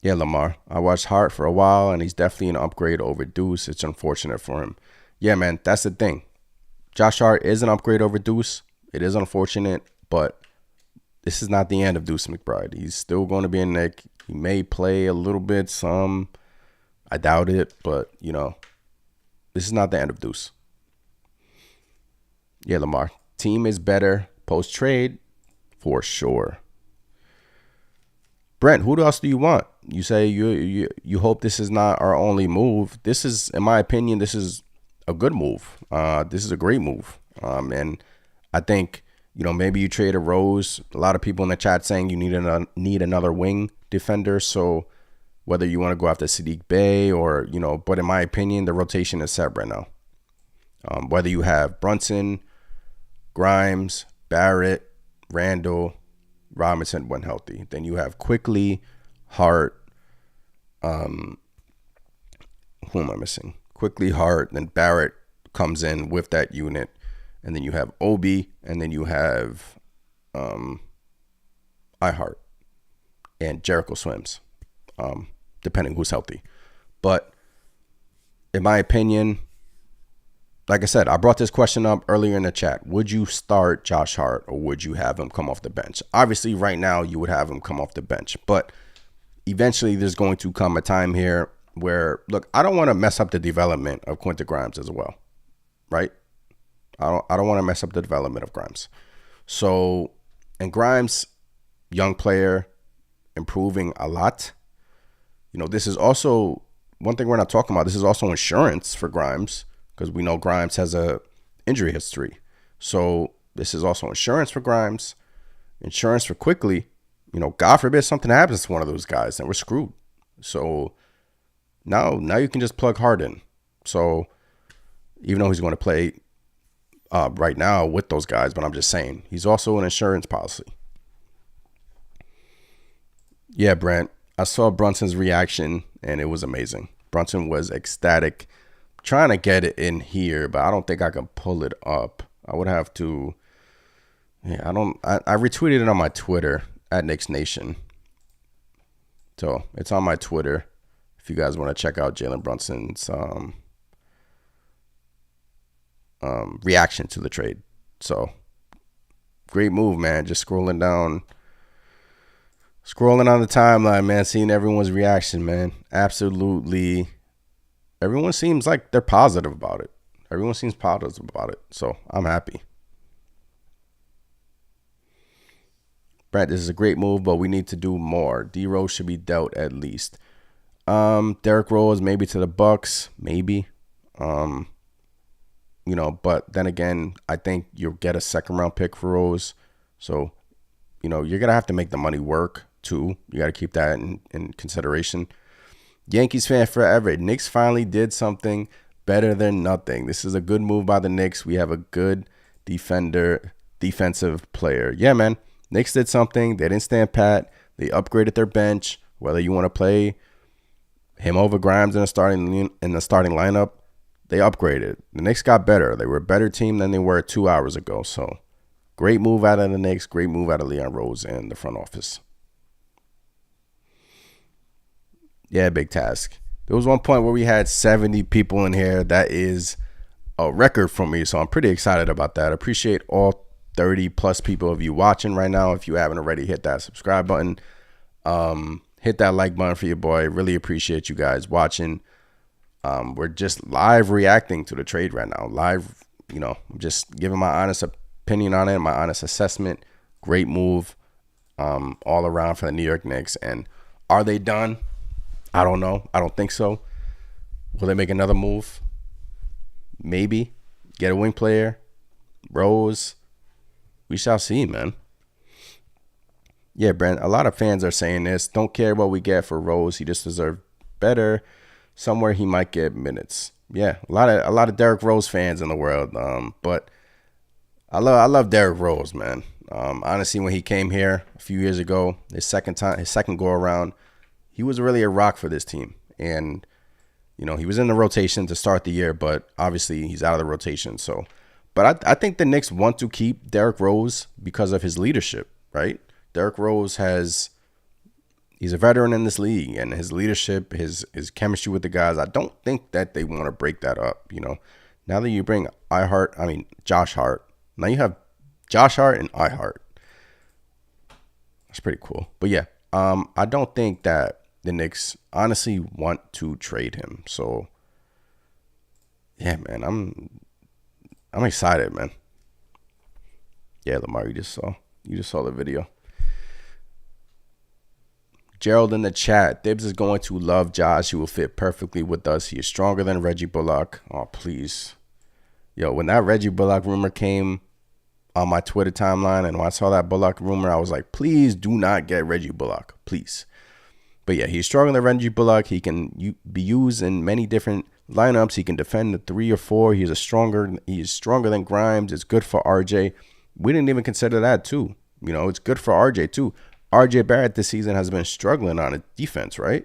Yeah, Lamar. I watched Hart for a while, and he's definitely an upgrade over Deuce. It's unfortunate for him. Yeah, man, that's the thing. Josh Hart is an upgrade over Deuce. It is unfortunate, but this is not the end of Deuce McBride. He's still going to be a Knick. He may play a little bit, some. I doubt it, but, this is not the end of Deuce. Yeah, Lamar. Team is better post-trade for sure. Brent, who else do you want? You say you hope this is not our only move. This is, in my opinion, this is a good move. This is a great move. And I think, maybe you trade a Rose. A lot of people in the chat saying you need another wing defender. So whether you want to go after Sadiq Bey or, but in my opinion, the rotation is set right now. Whether you have Brunson, Grimes, Barrett, Randall, Robinson when healthy. Then you have Quickly, Hart. Who am I missing? Quickly, Hart. Then Barrett comes in with that unit. And then you have Obi. And then you have iHeart. And Jericho Swims. Depending who's healthy. But in my opinion, like I said, I brought this question up earlier in the chat. Would you start Josh Hart or would you have him come off the bench? Obviously, right now, you would have him come off the bench. But eventually, there's going to come a time here where, look, I don't want to mess up the development of Quentin Grimes as well, right? I don't want to mess up the development of Grimes. So, and Grimes, young player, improving a lot. This is also, one thing we're not talking about, this is also insurance for Grimes. Because we know Grimes has a injury history. So this is also insurance for Grimes, insurance for Quickly. God forbid something happens to one of those guys and we're screwed. So now you can just plug Hart in. So even though he's going to play right now with those guys, but I'm just saying, he's also an insurance policy. Yeah, Brent, I saw Brunson's reaction and it was amazing. Brunson was ecstatic. Trying to get it in here, but I don't think I can pull it up. I would have to. Yeah, I retweeted it on my Twitter at Knicks Nation. So it's on my Twitter if you guys want to check out Jalen Brunson's reaction to the trade. So great move, man. Just scrolling on the timeline, man, seeing everyone's reaction, man. Absolutely. Everyone seems like they're positive about it. Everyone seems positive about it. So I'm happy. Brad, this is a great move, but we need to do more. D Rose should be dealt at least. Derrick Rose, maybe to the Bucks, maybe. But then again, I think you'll get a second round pick for Rose. So, you're gonna have to make the money work too. You gotta keep that in consideration. Yankees fan forever. Knicks finally did something better than nothing. This is a good move by the Knicks. We have a good defensive player. Yeah, man. Knicks did something. They didn't stand pat. They upgraded their bench. Whether you want to play him over Grimes in the starting lineup, they upgraded. The Knicks got better. They were a better team than they were 2 hours ago. So great move out of the Knicks. Great move out of Leon Rose and the front office. Yeah, big task. There was one point where we had 70 people in here. That is a record for me, so I'm pretty excited about that. I appreciate all 30 plus people of you watching right now. If you haven't already, hit that subscribe button. Hit that like button for your boy. Really appreciate you guys watching. We're just live reacting to the trade right now. Live, I'm just giving my honest opinion on it, my honest assessment. Great move all around for the New York Knicks. And are they done? I don't know. I don't think so. Will they make another move? Maybe. Get a wing player. Rose. We shall see, man. Yeah, Brent. A lot of fans are saying this. Don't care what we get for Rose. He just deserves better. Somewhere he might get minutes. Yeah, a lot of Derrick Rose fans in the world. But I love Derrick Rose, man. Honestly, when he came here a few years ago, his second go around, he was really a rock for this team. And, he was in the rotation to start the year, but obviously he's out of the rotation. So, but I think the Knicks want to keep Derrick Rose because of his leadership, right? Derrick Rose he's a veteran in this league, and his leadership, his chemistry with the guys, I don't think that they want to break that up, Now that you bring Josh Hart, now you have Josh Hart and iHeart. That's pretty cool. But yeah, I don't think that the Knicks honestly want to trade him. So yeah, man, I'm excited, man. Yeah, Lamar, you just saw the video. Gerald in the chat. Dibs is going to love Josh. He will fit perfectly with us. He is stronger than Reggie Bullock. Oh, please. Yo, when that Reggie Bullock rumor came on my Twitter timeline and when I saw that Bullock rumor, I was like, please do not get Reggie Bullock. Please. But yeah, he's stronger than Reggie Bullock. He can be used in many different lineups. He can defend the 3 or 4. He's stronger than Grimes. It's good for RJ. We didn't even consider that too. It's good for RJ too. RJ Barrett this season has been struggling on a defense, right?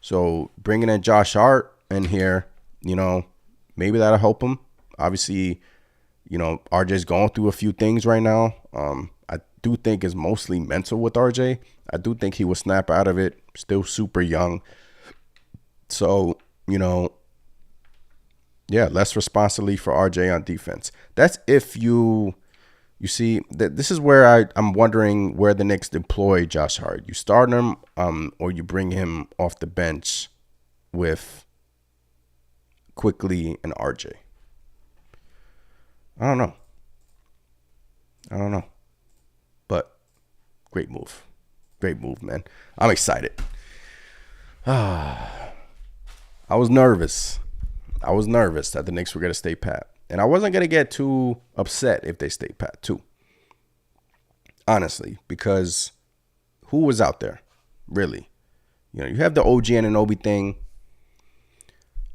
So bringing in Josh Hart in here, maybe that'll help him. Obviously, RJ's going through a few things right now. I do think it's mostly mental with RJ. I do think he will snap out of it. Still super young. So, less responsibility for RJ on defense. That's if you see that this is where I'm wondering where the Knicks deploy Josh Hart. You start him, or you bring him off the bench with Quickly and RJ. I don't know. But great move. Great move, man. I'm excited. I was nervous that the Knicks were going to stay pat. And I wasn't going to get too upset if they stayed pat, too. Honestly, because who was out there? Really? You have the OG and an Obi thing.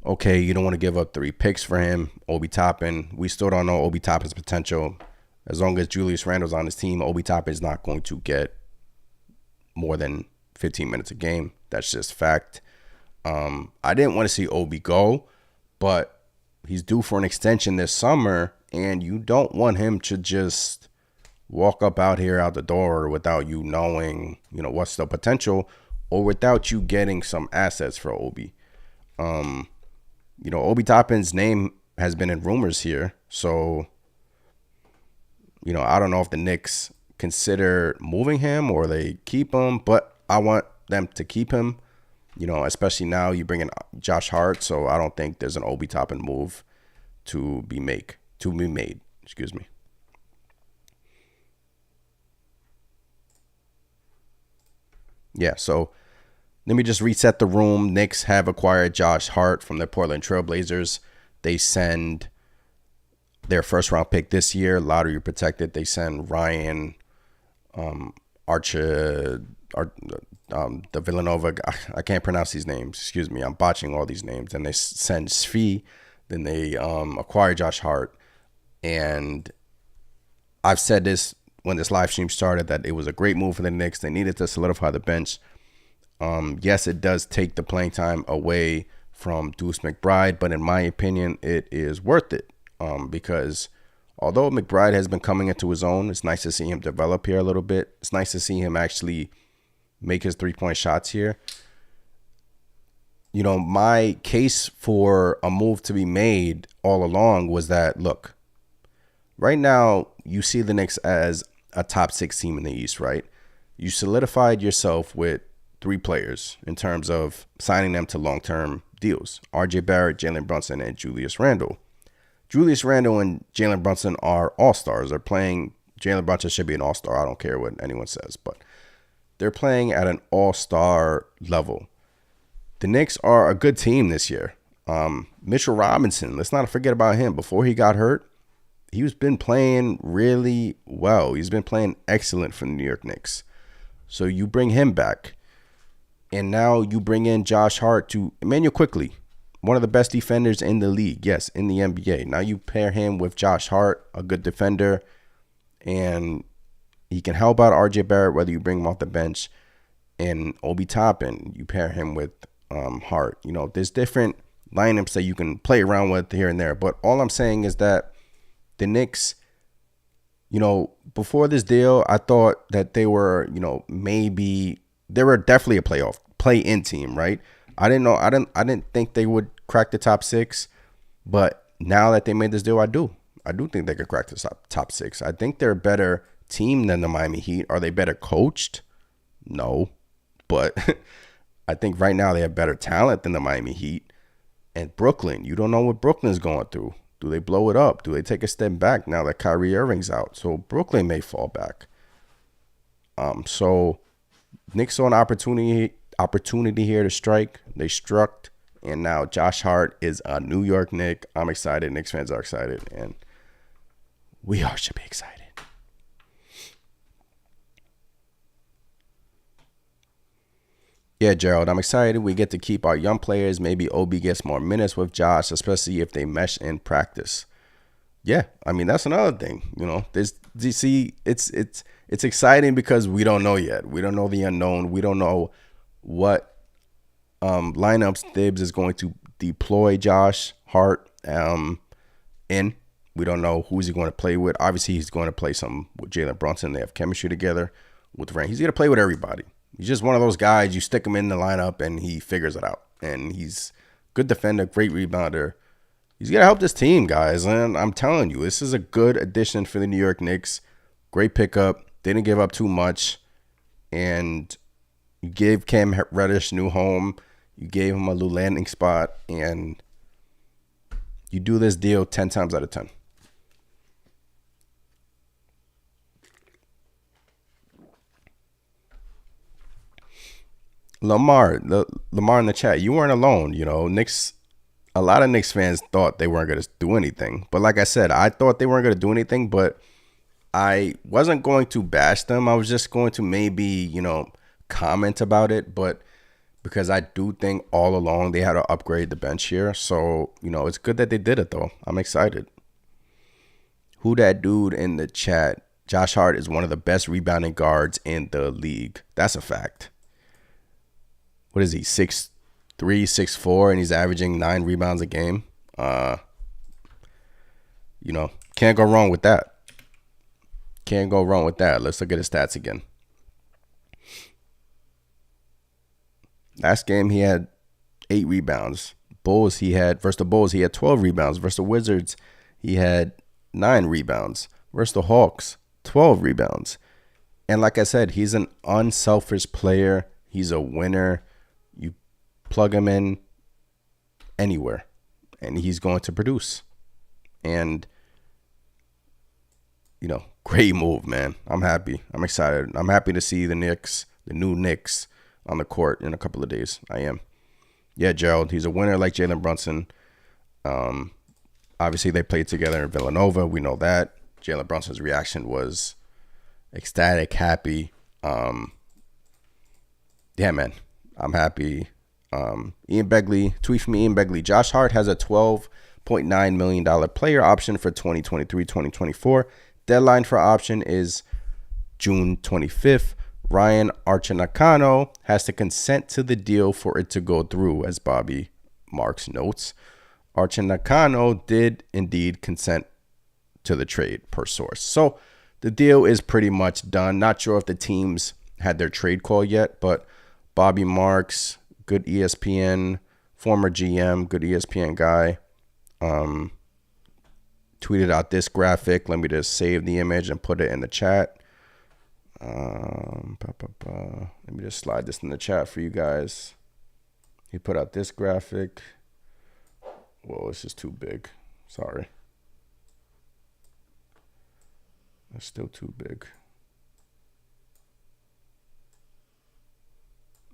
Okay, you don't want to give up 3 picks for him. Obi Toppin. We still don't know Obi Toppin's potential. As long as Julius Randle's on his team, Obi Toppin is not going to get more than 15 minutes a game. That's just fact. I didn't want to see Obi go, but he's due for an extension this summer, and you don't want him to just walk up out the door without you knowing, what's the potential, or without you getting some assets for Obi. Obi Toppin's name has been in rumors here, so I don't know if the Knicks consider moving him or they keep him, but I want them to keep him, especially now you bring in Josh Hart, so I don't think there's an Obi Toppin move to be made. Excuse me. Yeah, so let me just reset the room. Knicks have acquired Josh Hart from the Portland Trailblazers. They send their first round pick this year, lottery protected. They send Ryan Archer, the Villanova guy. I can't pronounce these names. Excuse me. I'm botching all these names. And they send Svi. Then they acquire Josh Hart. And I've said this when this live stream started that it was a great move for the Knicks. They needed to solidify the bench. Yes, it does take the playing time away from Deuce McBride, but in my opinion, it is worth it. Because although McBride has been coming into his own, it's nice to see him develop here a little bit. It's nice to see him actually make his 3-point shots here. My case for a move to be made all along was that, look, right now you see the Knicks as a top 6 team in the East, right? You solidified yourself with 3 players in terms of signing them to long-term deals. RJ Barrett, Jalen Brunson, and Julius Randle. Julius Randle and Jalen Brunson are all-stars. They're playing. Jalen Brunson should be an all-star. I don't care what anyone says, but they're playing at an all-star level. The Knicks are a good team this year. Mitchell Robinson, let's not forget about him. Before he got hurt, he's been playing really well. He's been playing excellent for the New York Knicks. So you bring him back. And now you bring in Josh Hart to Emmanuel Quickly, one of the best defenders in the league. Yes, in the NBA. Now you pair him with Josh Hart, a good defender, and he can help out RJ Barrett, whether you bring him off the bench. And Obi Toppin, you pair him with Hart. There's different lineups that you can play around with here and there. But all I'm saying is that the Knicks, before this deal, I thought that they were, maybe they were definitely a play-in team, right? I didn't think they would crack the top 6, but now that they made this deal, I do think they could crack the top 6. I think they're a better team than the Miami Heat. Are they better coached? No, but I think right now they have better talent than the Miami Heat. And Brooklyn, you don't know what Brooklyn's going through. Do they blow it up? Do they take a step back now that Kyrie Irving's out? So Brooklyn may fall back. So Knicks saw an opportunity here to strike. They struck, and now Josh Hart is a New York Knick. I'm excited. Knicks fans are excited, and we all should be excited. Yeah, Gerald, I'm excited. We get to keep our young players. Maybe Obi gets more minutes with Josh, especially if they mesh in practice. Yeah, I mean that's another thing. There's you see, it's exciting because we don't know yet. We don't know the unknown. We don't know what lineups Thibs is going to deploy Josh Hart in. We don't know who's he going to play with. Obviously, he's going to play some with Jalen Brunson. They have chemistry together with Rank. He's going to play with everybody. He's just one of those guys. You stick him in the lineup and he figures it out. And he's a good defender, great rebounder. He's going to help this team, guys. And I'm telling you, this is a good addition for the New York Knicks. Great pickup. They didn't give up too much. And you gave Cam Reddish a new home. You gave him a new landing spot. And you do this deal 10 times out of 10. Lamar in the chat, you weren't alone. Knicks, a lot of Knicks fans thought they weren't going to do anything. But like I said, I thought they weren't going to do anything, but I wasn't going to bash them. I was just going to maybe, comment about it. But because I do think all along they had to upgrade the bench here. So, it's good that they did it, though. I'm excited. Who that dude in the chat? Josh Hart is one of the best rebounding guards in the league. That's a fact. What is he, 6'3", 6'4", and he's averaging 9 rebounds a game? Can't go wrong with that. Can't go wrong with that. Let's look at his stats again. Last game, he had 8 rebounds. Versus the Bulls, he had 12 rebounds. Versus the Wizards, he had 9 rebounds. Versus the Hawks, 12 rebounds. And like I said, he's an unselfish player. He's a winner. You plug him in anywhere, and he's going to produce. And, great move, man. I'm happy. I'm excited. I'm happy to see the new Knicks, on the court in a couple of days. I am. Yeah, Gerald, he's a winner like Jalen Brunson. Obviously, they played together in Villanova. We know that. Jalen Brunson's reaction was ecstatic, happy. Yeah, man. I'm happy. Ian Begley, tweet from Ian Begley. Josh Hart has a $12.9 million player option for 2023-2024. Deadline for option is June 25th. Ryan Archinacano has to consent to the deal for it to go through, as Bobby Marks notes. Archinacano did indeed consent to the trade, per source. So the deal is pretty much done. Not sure if the teams had their trade call yet, but Bobby Marks, good ESPN, former GM, good ESPN guy, tweeted out this graphic. Let me just save the image and put it in the chat. Let me just slide this in the chat for you guys. He put out this graphic. Whoa, this is too big. Sorry. That's still too big.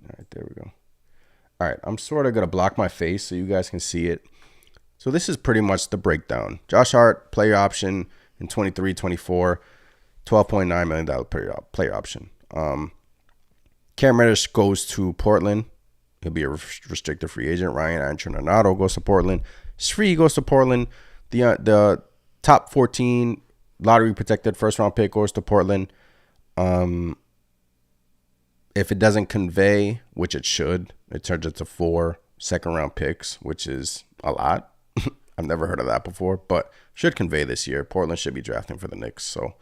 All right, there we go. All right, I'm sort of going to block my face so you guys can see it. So this is pretty much the breakdown. Josh Hart, player option in 23-24, $12.9 million player option. Cam Reddish goes to Portland. He'll be a restricted free agent. Ryan Antronato goes to Portland. Shree goes to Portland. The top 14 lottery protected first round pick goes to Portland. If it doesn't convey, which it should, it turns into 4 second round picks, which is a lot. I've never heard of that before, but should convey this year. Portland should be drafting for the Knicks. So,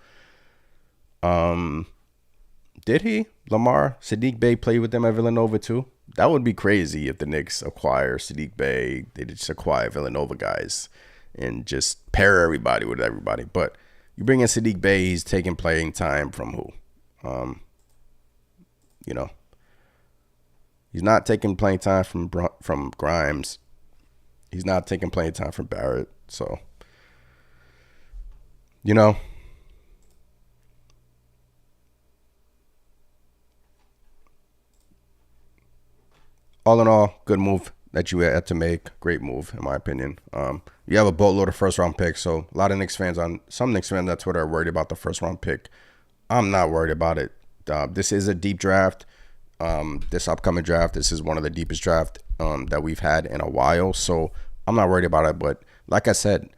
did he? Lamar, Saddiq Bey played with them at Villanova too? That would be crazy if the Knicks acquire Saddiq Bey. They just acquire Villanova guys and just pair everybody with everybody. But you bring in Saddiq Bey, he's taking playing time from who? He's not taking playing time from Grimes. He's not taking playing time from Barrett. So, all in all, good move that you had to make. Great move, in my opinion. You have a boatload of first round picks, so a lot of some Knicks fans on Twitter are worried about the first round pick. I'm not worried about it. This is a deep draft. This upcoming draft, this is one of the deepest draft that we've had in a while. So I'm not worried about it. But like I said,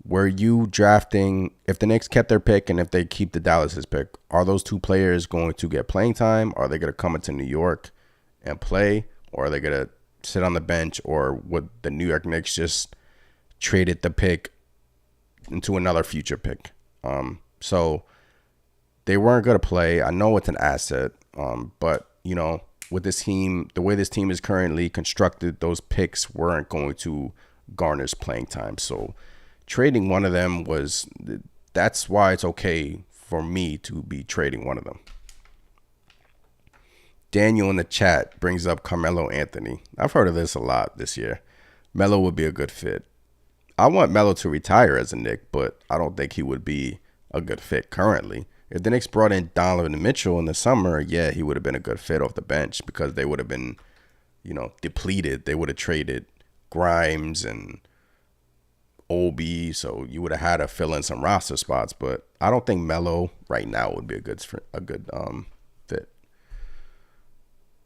were you drafting, if the Knicks kept their pick and if they keep the Dallas's pick, are those two players going to get playing time? Are they going to come into New York and play? Or are they going to sit on the bench? Or would the New York Knicks just traded the pick into another future pick? So they weren't going to play. I know it's an asset, but, with this team, the way this team is currently constructed, those picks weren't going to garnish playing time. So trading one of them that's why it's okay for me to be trading one of them. Daniel in the chat brings up Carmelo Anthony. I've heard of this a lot this year. Melo would be a good fit. I want Melo to retire as a Knick, but I don't think he would be a good fit currently. If the Knicks brought in Donovan Mitchell in the summer, yeah, he would have been a good fit off the bench because they would have been, depleted. They would have traded Grimes and Obi, so you would have had to fill in some roster spots. But I don't think Melo right now would be a good fit.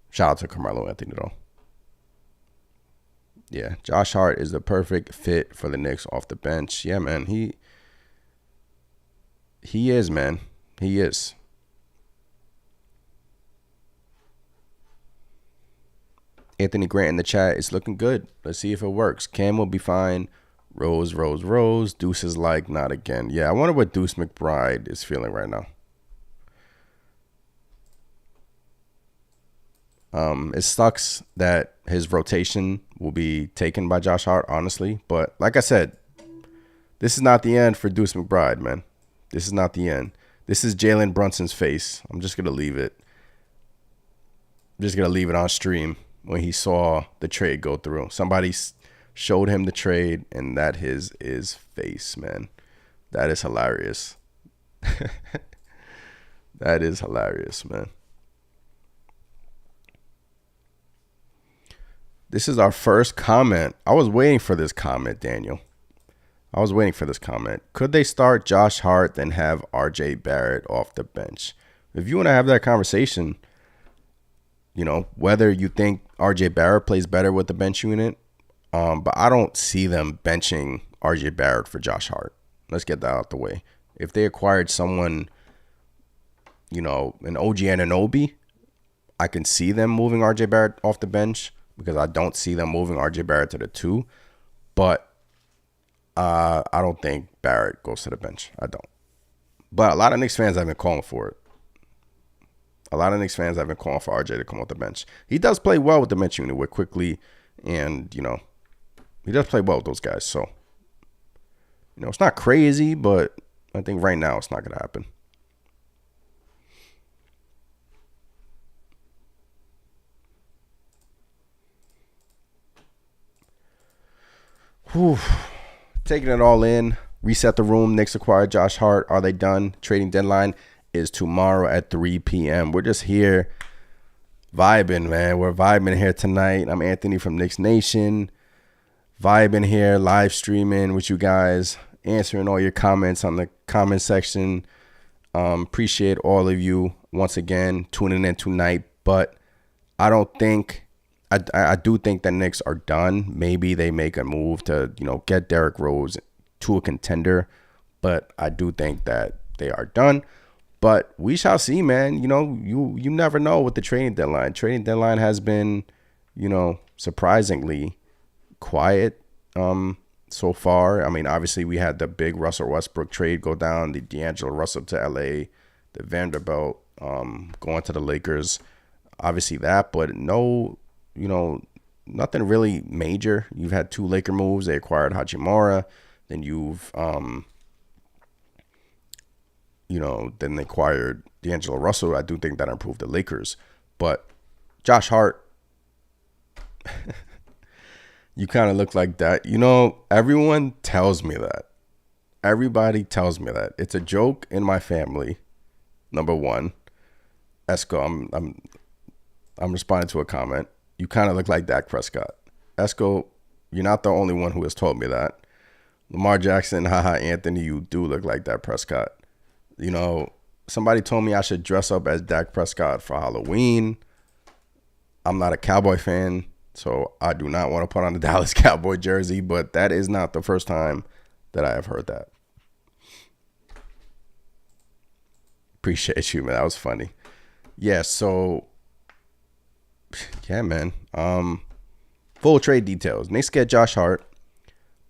Shout out to Carmelo Anthony though. Yeah, Josh Hart is the perfect fit for the Knicks off the bench. Yeah, man, he is, man. He is. Anthony Grant in the chat is looking good. Let's see if it works. Cam will be fine. Rose. Deuce is like, not again. Yeah, I wonder what Deuce McBride is feeling right now. It sucks that his rotation will be taken by Josh Hart, honestly. But like I said, this is not the end for Deuce McBride, man. This is not the end. This is Jalen Brunson's face. I'm just going to leave it. I'm just going to leave it on stream when he saw the trade go through. Somebody showed him the trade, and that is his face, man. That is hilarious. That is hilarious, man. This is our first comment. I was waiting for this comment, Daniel. I was waiting for this comment. Could they start Josh Hart and have RJ Barrett off the bench? If you want to have that conversation, whether you think RJ Barrett plays better with the bench unit, but I don't see them benching RJ Barrett for Josh Hart. Let's get that out the way. If they acquired someone, an OG Anunoby, I can see them moving RJ Barrett off the bench because I don't see them moving RJ Barrett to the 2. But I don't think Barrett goes to the bench. I don't. But a lot of Knicks fans have been calling for it. A lot of Knicks fans have been calling for RJ to come off the bench. He does play well with the bench unit with Quickly, and, he does play well with those guys. So, it's not crazy, but I think right now it's not going to happen. Whew. Taking it all in. Reset the room. Knicks acquired Josh Hart. Are they done? Trading deadline is tomorrow at 3 p.m. We're just here vibing, man. We're vibing here tonight. I'm Anthony from Knicks Nation. Vibing here, live streaming with you guys, answering all your comments on the comment section. Appreciate all of you once again tuning in tonight. But I don't think I do think the Knicks are done. Maybe they make a move to, get Derrick Rose to a contender. But I do think that they are done. But we shall see, man. You never know with the trading deadline. Trading deadline has been, surprisingly quiet so far. I mean, obviously we had the big Russell Westbrook trade go down, the D'Angelo Russell to LA, the Vanderbilt going to the Lakers. Obviously that, but no, nothing really major. You've had 2 Laker moves. They acquired Hachimura. Then you've then they acquired D'Angelo Russell. I do think that improved the Lakers. But Josh Hart, you kind of look like that. Everyone tells me that. Everybody tells me that. It's a joke in my family. Number one. Esco, I'm responding to a comment. You kind of look like Dak Prescott. Esco, you're not the only one who has told me that. Lamar Jackson, haha, Anthony, you do look like Dak Prescott. Somebody told me I should dress up as Dak Prescott for Halloween. I'm not a Cowboy fan, so I do not want to put on the Dallas Cowboy jersey, but that is not the first time that I have heard that. Appreciate you, man. That was funny. Yeah, so yeah, man. Full trade details. Knicks get Josh Hart.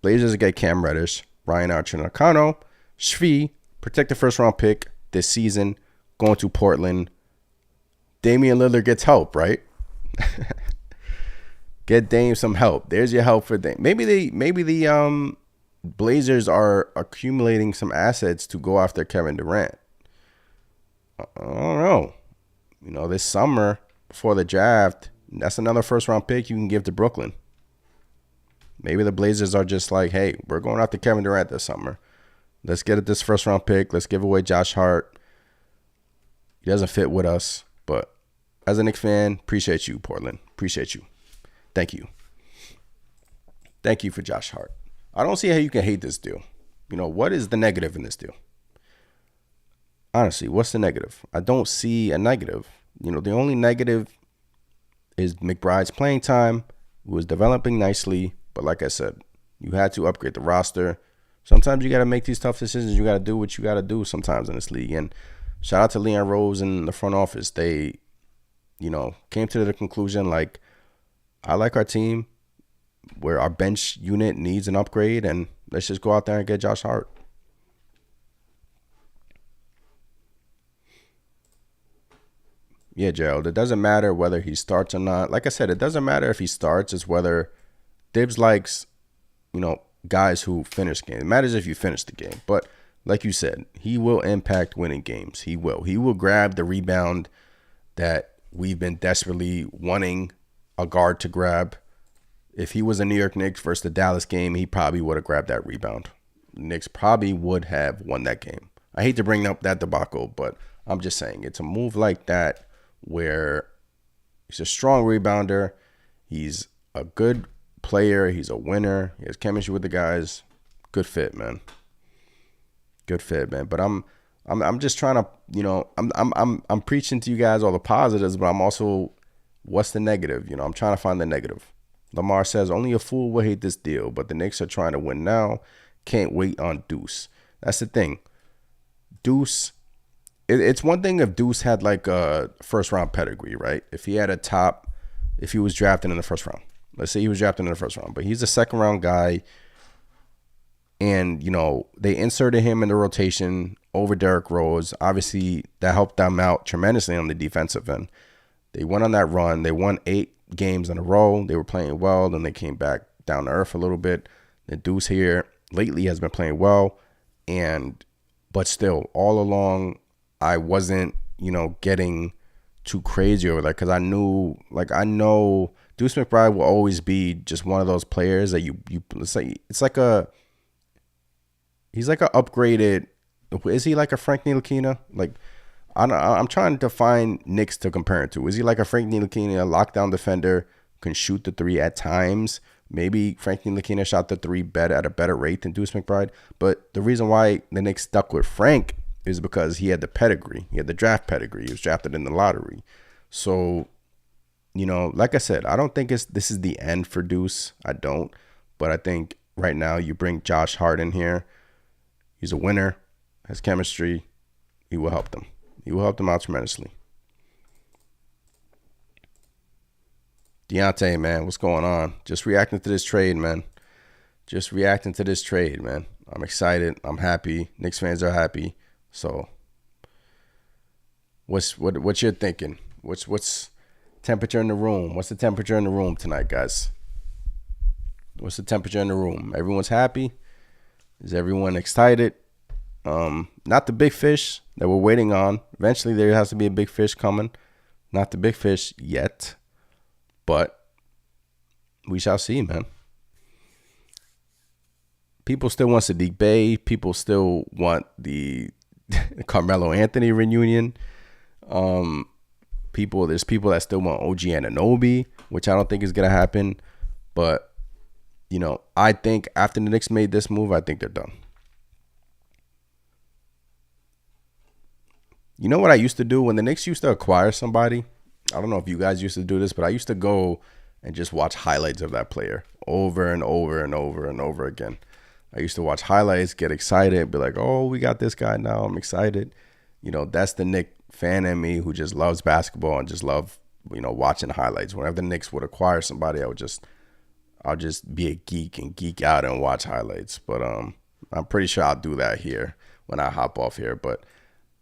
Blazers get Cam Reddish, Ryan Archie-Nakano, Shvi, protect the first round pick this season, going to Portland. Damian Lillard gets help, right? Get Dame some help. There's your help for Dame. Maybe the Blazers are accumulating some assets to go after Kevin Durant. I don't know. You know, this summer before the draft, that's another first round pick you can give to Brooklyn. Maybe the Blazers are just like, hey, we're going after Kevin Durant this summer. Let's get this first round pick. Let's give away Josh Hart. He doesn't fit with us, but as a Knicks fan, appreciate you, Portland. Appreciate you. Thank you. Thank you for Josh Hart. I don't see how you can hate this deal. You know, what is the negative in this deal? Honestly, what's the negative? I don't see a negative. You know, the only negative is McBride's playing time. He was developing nicely, but like I said, you had to upgrade the roster. Sometimes you got to make these tough decisions. You got to do what you got to do sometimes in this league. And shout out to Leon Rose and the front office. They, you know, came to the conclusion, like, I like our team where our bench unit needs an upgrade, and let's just go out there and get Josh Hart. Yeah, Gerald, it doesn't matter whether he starts or not. Like I said, it doesn't matter if he starts. It's whether Dibs likes, you know, guys who finish games. It matters if you finish the game. But like you said, he will impact winning games. He will. He will grab the rebound that we've been desperately wanting a guard to grab. If he was a New York Knicks versus the Dallas game, he probably would have grabbed that rebound. Knicks probably would have won that game. I hate to bring up that debacle, but I'm just saying it's a move like that where he's a strong rebounder. He's a good player. He's a winner. He has chemistry with the guys. Good fit, man. Good fit, man. But I'm just trying to, you know, I'm preaching to you guys all the positives, but I'm also, what's the negative? You know, I'm trying to find the negative. Lamar says only a fool will hate this deal, but the Knicks are trying to win now. Can't wait on Deuce. That's the thing. Deuce, it's one thing if Deuce had like a first round pedigree, right? If he had if he was drafted in the first round. Let's say he was drafted in the first round, but he's a second round guy. And, you know, they inserted him in the rotation over Derrick Rose. Obviously, that helped them out tremendously on the defensive end. They went on that run. They won 8 games in a row. They were playing well. Then they came back down to earth a little bit. The Deuce here lately has been playing well. But still, all along, I wasn't, you know, getting too crazy over that because I know Deuce McBride will always be just one of those players that he's like a upgraded. Is he like a Frank Ntilikina? Like, I'm trying to find Knicks to compare it to. Is he like a Frank Ntilikina, a lockdown defender, can shoot the three at times? Maybe Frank Ntilikina shot the three at a better rate than Deuce McBride. But the reason why the Knicks stuck with Frank is because he had the pedigree. He had the draft pedigree. He was drafted in the lottery. So, you know, like I said, I don't think this is the end for Deuce. I don't. But I think right now you bring Josh Hart in here. He's a winner, has chemistry. He will help them. He will help them out tremendously. Deontay, man, what's going on? Just reacting to this trade, man. I'm excited. I'm happy. Knicks fans are happy. So, what's you're thinking? What's temperature in the room? What's the temperature in the room tonight, guys? What's the temperature in the room? Everyone's happy? Is everyone excited? Not the big fish that we're waiting on. Eventually there has to be a big fish coming. Not the big fish yet, but we shall see, man. People still want Sadiq Bey. People still want the Carmelo Anthony reunion. There's people that still want OG Anunoby, which I don't think is gonna happen. But you know, I think after the Knicks made this move, I think they're done. You know what I used to do when the Knicks used to acquire somebody? I don't know if you guys used to do this, but I used to go and just watch highlights of that player over and over and over and over again. I used to watch highlights, get excited, be like, oh, we got this guy now. I'm excited. That's the Knicks fan in me who just loves basketball and just love, watching highlights. Whenever the Knicks would acquire somebody, I'll just be a geek and geek out and watch highlights. But I'm pretty sure I'll do that here when I hop off here. But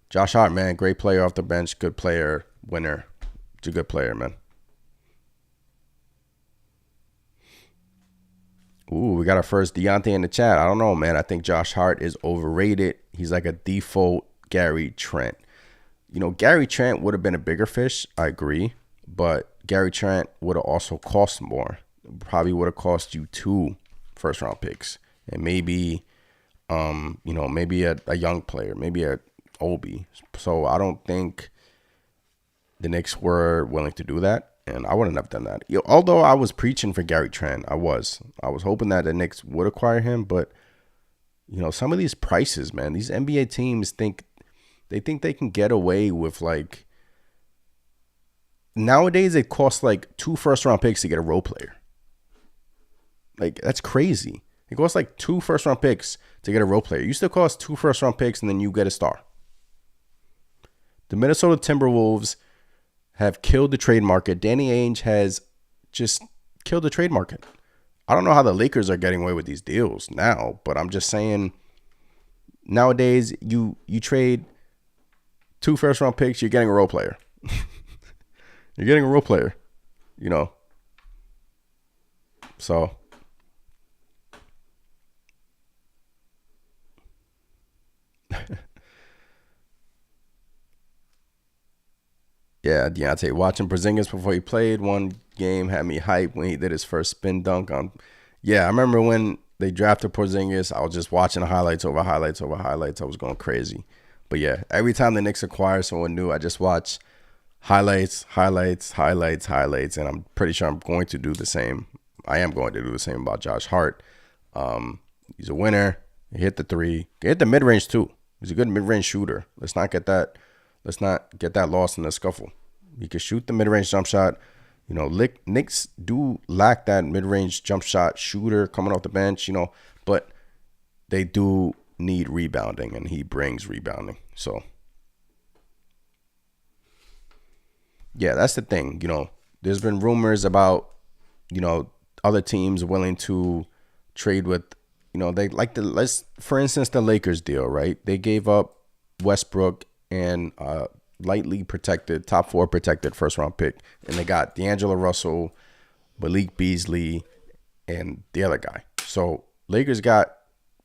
Josh Hart, man, great player off the bench, good player, winner. He's a good player, man. Ooh, we got our first Deontay in the chat. I don't know, man. I think Josh Hart is overrated. He's like a default Gary Trent. Gary Trent would have been a bigger fish. I agree. But Gary Trent would have also cost more. Probably would have cost you 2 first-round picks. And maybe, maybe a young player. Maybe a Obi. So I don't think the Knicks were willing to do that. And I wouldn't have done that. Although I was preaching for Gary Trent, I was hoping that the Knicks would acquire him. But, some of these prices, man, these NBA teams think they can get away with, like, nowadays it costs like 2 first-round picks to get a role player. Like, that's crazy. It costs like 2 first-round picks to get a role player. It used to cost 2 first-round picks and then you get a star. The Minnesota Timberwolves have killed the trade market. Danny Ainge has just killed the trade market. I don't know how the Lakers are getting away with these deals now, but I'm just saying nowadays you trade 2 first-round picks, you're getting a role player. You're getting a role player, So yeah, Deontay, watching Porzingis before he played one game had me hyped when he did his first spin dunk on. Yeah, I remember when they drafted Porzingis, I was just watching highlights over highlights over highlights. I was going crazy. But yeah, every time the Knicks acquire someone new, I just watch highlights, and I'm pretty sure I'm going to do the same. I am going to do the same about Josh Hart. He's a winner. He hit the 3. He hit the mid-range too. He's a good mid-range shooter. Let's not get that lost in the scuffle. He can shoot the mid-range jump shot. Knicks do lack that mid-range jump shot shooter coming off the bench, but they do need rebounding, and he brings rebounding. So, yeah, that's the thing. There's been rumors about, other teams willing to trade with, they like for instance, the Lakers deal, right? They gave up Westbrook and lightly protected, top 4 protected first-round pick. And they got D'Angelo Russell, Malik Beasley, and the other guy. So Lakers got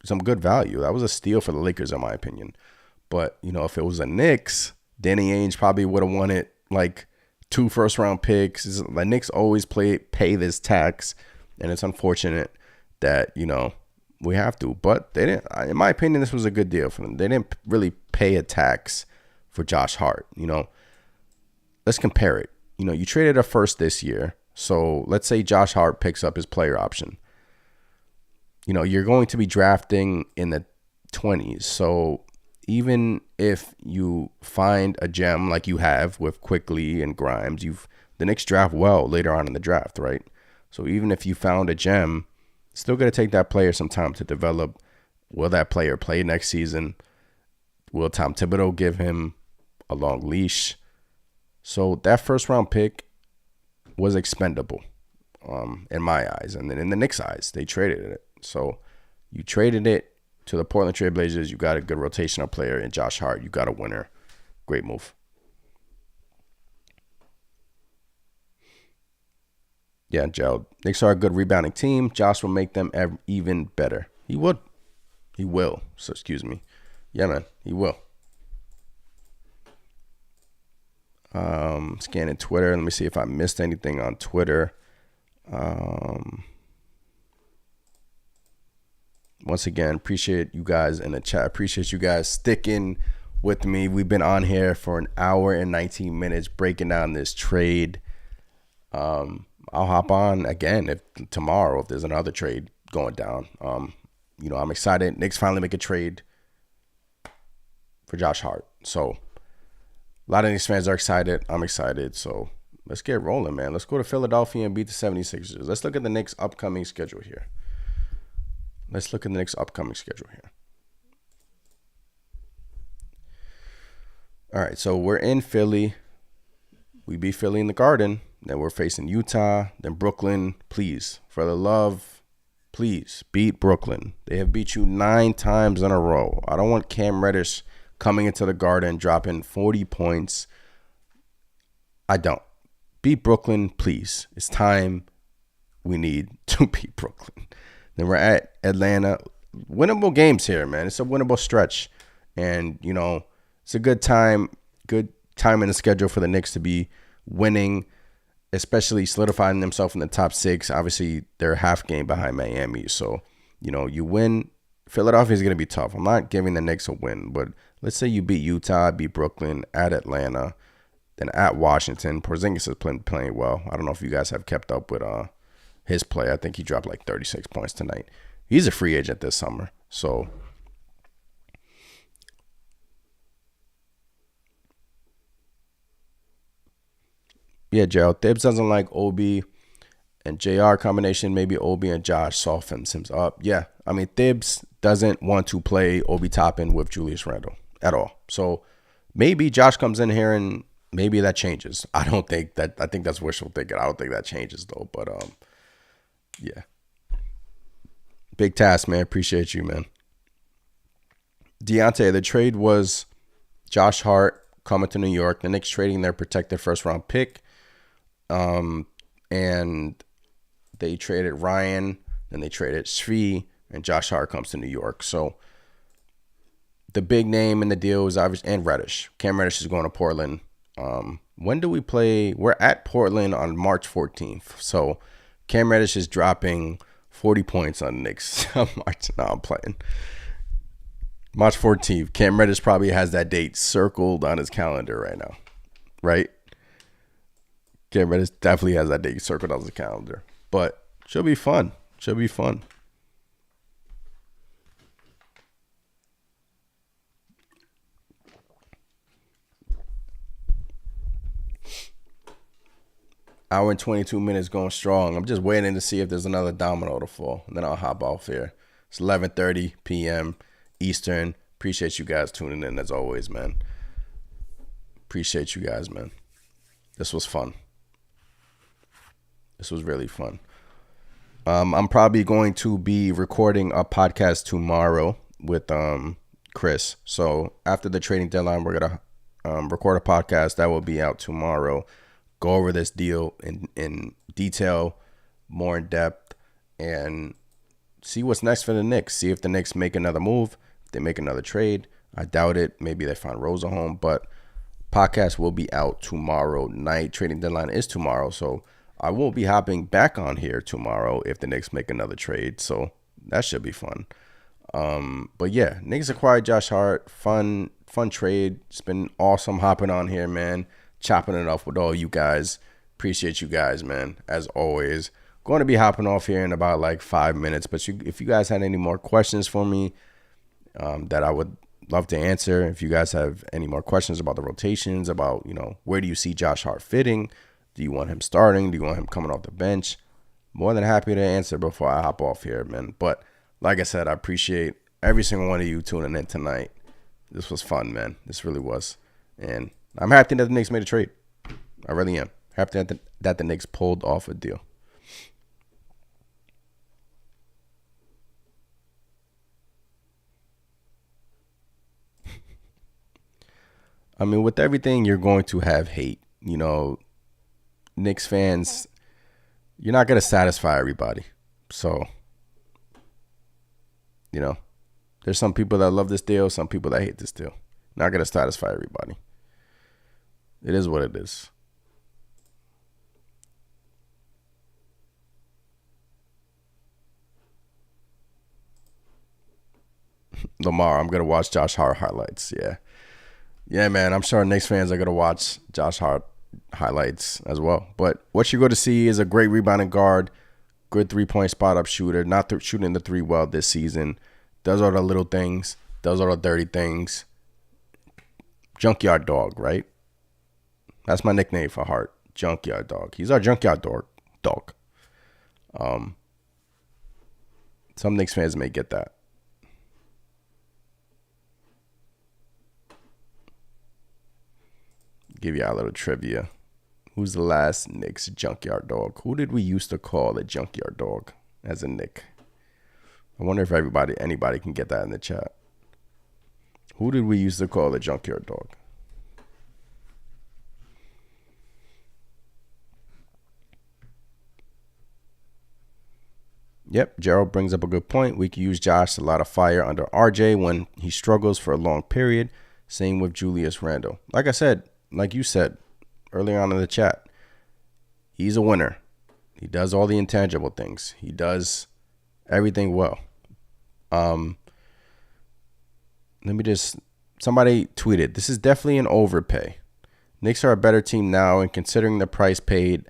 some good value. That was a steal for the Lakers, in my opinion. But, if it was a Knicks, Danny Ainge probably would have wanted, like, 2 first-round picks. The Knicks always pay this tax, and it's unfortunate that, we have to. But they didn't. In my opinion, this was a good deal for them. They didn't really pay a tax for Josh Hart. Let's compare it. You traded a first this year. So let's say Josh Hart picks up his player option. You're going to be drafting in the 20s. So even if you find a gem like you have with Quickly and Grimes, the Knicks draft well later on in the draft, right? So even if you found a gem, it's still going to take that player some time to develop. Will that player play next season? Will Tom Thibodeau give him a long leash? So that first round pick was expendable in my eyes. And then in the Knicks' eyes, they traded it. So you traded it to the Portland Trailblazers. You got a good rotational player in Josh Hart. You got a winner. Great move. Yeah, Gerald. Knicks are a good rebounding team. Josh will make them even better. He would. He will. So, excuse me. Yeah, man. He will. Scanning Twitter. Let me see if I missed anything on Twitter. Once again, appreciate you guys in the chat. Appreciate you guys sticking with me. We've been on here for an hour and 19 minutes breaking down this trade. I'll hop on again if there's another trade going down. I'm excited. Knicks finally make a trade for Josh Hart. So a lot of Knicks fans are excited. I'm excited. So Let's get rolling, man. Let's go to Philadelphia and beat the 76ers. Let's look at the Knicks' upcoming schedule here. All right, so we're in Philly. We beat Philly in the Garden. Then we're facing Utah, then Brooklyn. Please, for the love, please beat Brooklyn. They have beat you 9 times in a row. I don't want Cam Reddish coming into the Garden, dropping 40 points. I don't. Beat Brooklyn, please. It's time. We need to beat Brooklyn. Then we're at Atlanta. Winnable games here, man. It's a winnable stretch. And, it's a good time in the schedule for the Knicks to be winning, especially solidifying themselves in the top 6. Obviously, they're a half game behind Miami. So, you win. Philadelphia is going to be tough. I'm not giving the Knicks a win, but let's say you beat Utah, beat Brooklyn, at Atlanta, then at Washington. Porzingis is playing well. I don't know if you guys have kept up with his play. I think he dropped like 36 points tonight. He's a free agent this summer. So, yeah, Gerald. Thibs doesn't like Obi and JR combination. Maybe Obi and Josh softens him up. Yeah, I mean, Thibs doesn't want to play Obi Toppin with Julius Randle at all. So maybe Josh comes in here and maybe that changes. I think that's wishful thinking. I don't think that changes though. But yeah. Big task, man. Appreciate you, man. Deontay, the trade was Josh Hart coming to New York. The Knicks trading their protected first round pick. And they traded Ryan, then they traded Svi, and Josh Hart comes to New York. So the big name in the deal is obviously, and Reddish. Cam Reddish is going to Portland. When do we play? We're at Portland on March 14th. So Cam Reddish is dropping 40 points on the Knicks. I'm playing. March 14th. Cam Reddish probably has that date circled on his calendar right now. Right? Cam Reddish definitely has that date circled on his calendar. But should be fun. Hour and 22 minutes going strong. I'm just waiting to see if there's another domino to fall. And then I'll hop off here. It's 11:30 p.m. Eastern. Appreciate you guys tuning in as always, man. Appreciate you guys, man. This was fun. This was really fun. I'm probably going to be recording a podcast tomorrow with Chris. So after the trading deadline, we're going to record a podcast that will be out tomorrow. Go over this deal in detail, more in depth, and see what's next for the Knicks. See if the Knicks make another move, if they make another trade. I doubt it. Maybe they find Rose a home, but podcast will be out tomorrow night. Trading deadline is tomorrow, so I won't be hopping back on here tomorrow if the Knicks make another trade. So that should be fun. But yeah, Knicks acquired Josh Hart. Fun trade. It's been awesome hopping on here, man. Chopping it off with all you guys. Appreciate you guys, man. As always. Going to be hopping off here in about like 5 minutes. But if you guys had any more questions for me that I would love to answer. If you guys have any more questions about the rotations, about, where do you see Josh Hart fitting? Do you want him starting? Do you want him coming off the bench? More than happy to answer before I hop off here, man. But like I said, I appreciate every single one of you tuning in tonight. This was fun, man. This really was. And I'm happy that the Knicks made a trade. I really am. Happy that the Knicks pulled off a deal. I mean, with everything, you're going to have hate. Knicks fans, you're not going to satisfy everybody. So, there's some people that love this deal, some people that hate this deal. Not going to satisfy everybody. It is what it is. Lamar, I'm going to watch Josh Hart highlights. Yeah. Yeah, man. I'm sure Knicks fans are going to watch Josh Hart highlights as well. But what you're going to see is a great rebounding guard, good three-point spot-up shooter, not shooting the three well this season. Does all the little things, does all the dirty things. Junkyard dog, right? That's my nickname for Hart. junkyard dog. He's our junkyard dog. Some Knicks fans may get that. Give you a little trivia. Who's the last Knicks junkyard dog? Who did we used to call the junkyard dog as a Knick? I wonder if anybody can get that in the chat. Who did we used to call the junkyard dog? Yep, Gerald brings up a good point. We could use Josh to light a fire under RJ when he struggles for a long period. Same with Julius Randle. Like I said, like you said earlier on in the chat, he's a winner. He does all the intangible things. He does everything well. Somebody tweeted, this is definitely an overpay. Knicks are a better team now, and considering the price paid,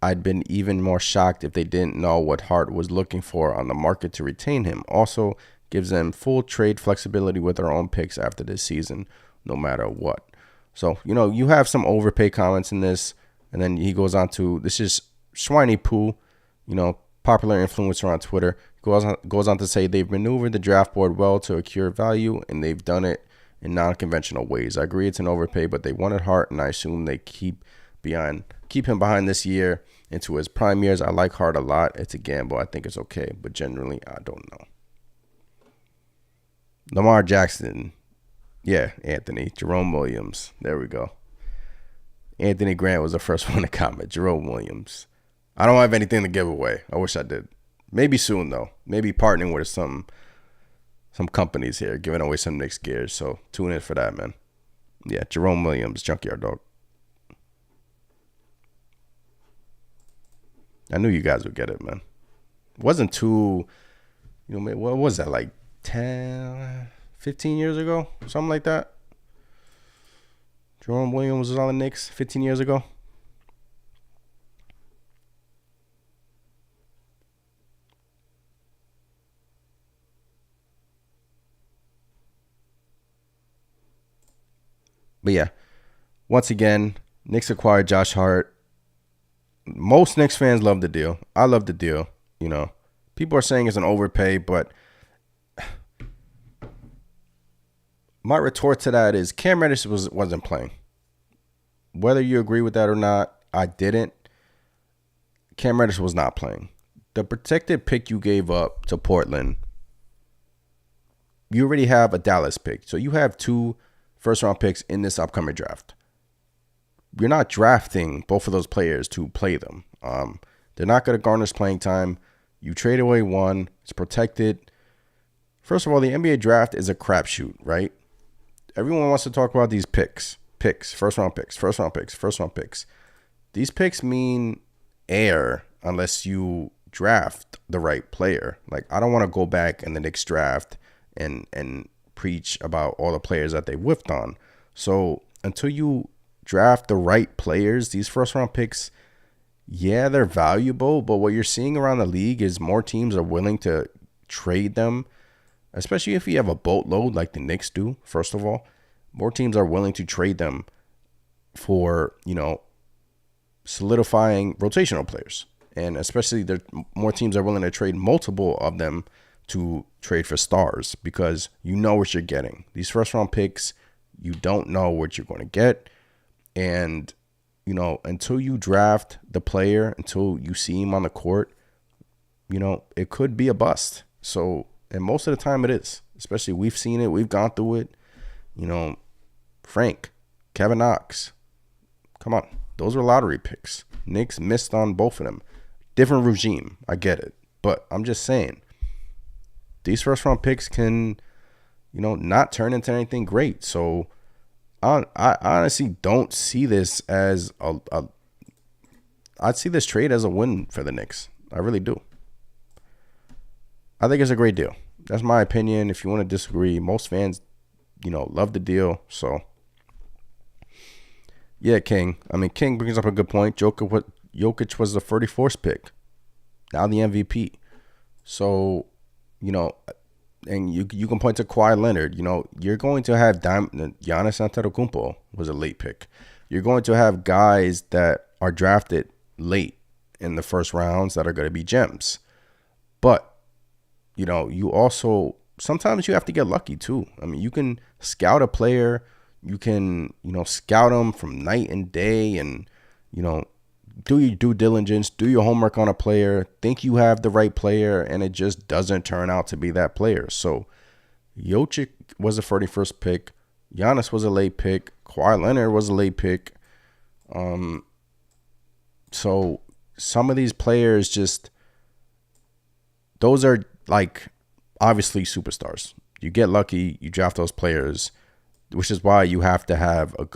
I'd been even more shocked if they didn't know what Hart was looking for on the market to retain him. Also gives them full trade flexibility with their own picks after this season, no matter what. So, you have some overpay comments in this, and then he goes on to, this is Swiney Poo, popular influencer on Twitter, goes on to say they've maneuvered the draft board well to accrue value, and they've done it in non-conventional ways. I agree it's an overpay, but they wanted Hart, and I assume they keep him behind this year into his prime years. I like Hart a lot. It's a gamble. I think it's okay, but generally, I don't know. Lamar Jackson. Yeah, Anthony. Jerome Williams. There we go. Anthony Grant was the first one to comment. Jerome Williams. I don't have anything to give away. I wish I did. Maybe soon, though. Maybe partnering with some companies here, giving away some Knicks gears. So tune in for that, man. Yeah, Jerome Williams, junkyard dog. I knew you guys would get it, man. It wasn't too, what was that, like 10, 15 years ago? Something like that. Jerome Williams was on the Knicks 15 years ago. But yeah, once again, Knicks acquired Josh Hart. Most Knicks fans love the deal. I love the deal. People are saying it's an overpay, but my retort to that is Cam Reddish wasn't playing. Whether you agree with that or not, I didn't. Cam Reddish was not playing. The protected pick you gave up to Portland, you already have a Dallas pick. So you have 2 first-round picks in this upcoming draft. You're not drafting both of those players to play them. They're not going to garnish playing time. You trade away one. It's protected. First of all, the NBA draft is a crapshoot, right? Everyone wants to talk about these picks, first-round picks. These picks mean air unless you draft the right player. Like, I don't want to go back in the Knicks draft and preach about all the players that they whiffed on. So until you draft the right players, these first-round picks, yeah, they're valuable, but what you're seeing around the league is more teams are willing to trade them, especially if you have a boatload like the Knicks do. First of all, more teams are willing to trade them for, solidifying rotational players. And especially more teams are willing to trade multiple of them to trade for stars because you know what you're getting. These first-round picks, you don't know what you're going to get. And, until you draft the player, until you see him on the court, it could be a bust. So, and most of the time it is. Especially we've seen it. We've gone through it. Frank, Kevin Knox. Come on. Those were lottery picks. Knicks missed on both of them. Different regime. I get it. But I'm just saying, these first-round picks can, not turn into anything great. So, I honestly don't see this as I'd see this trade as a win for the Knicks. I really do. I think it's a great deal. That's my opinion. If you want to disagree, most fans, love the deal. So, yeah, King. King brings up a good point. Jokic was the 34th pick. Now the MVP. So, and you can point to Kawhi Leonard. You're going to have Giannis Antetokounmpo was a late pick. You're going to have guys that are drafted late in the first rounds that are going to be gems. But, you also, sometimes you have to get lucky too. I mean, you can scout a player, you can, scout them from night and day and, do your due diligence, do your homework on a player, think you have the right player, and it just doesn't turn out to be that player. So Jokic was a 31st pick. Giannis was a late pick. Kawhi Leonard was a late pick. So some of these players just, those are like obviously superstars. You get lucky, you draft those players, which is why you have to have a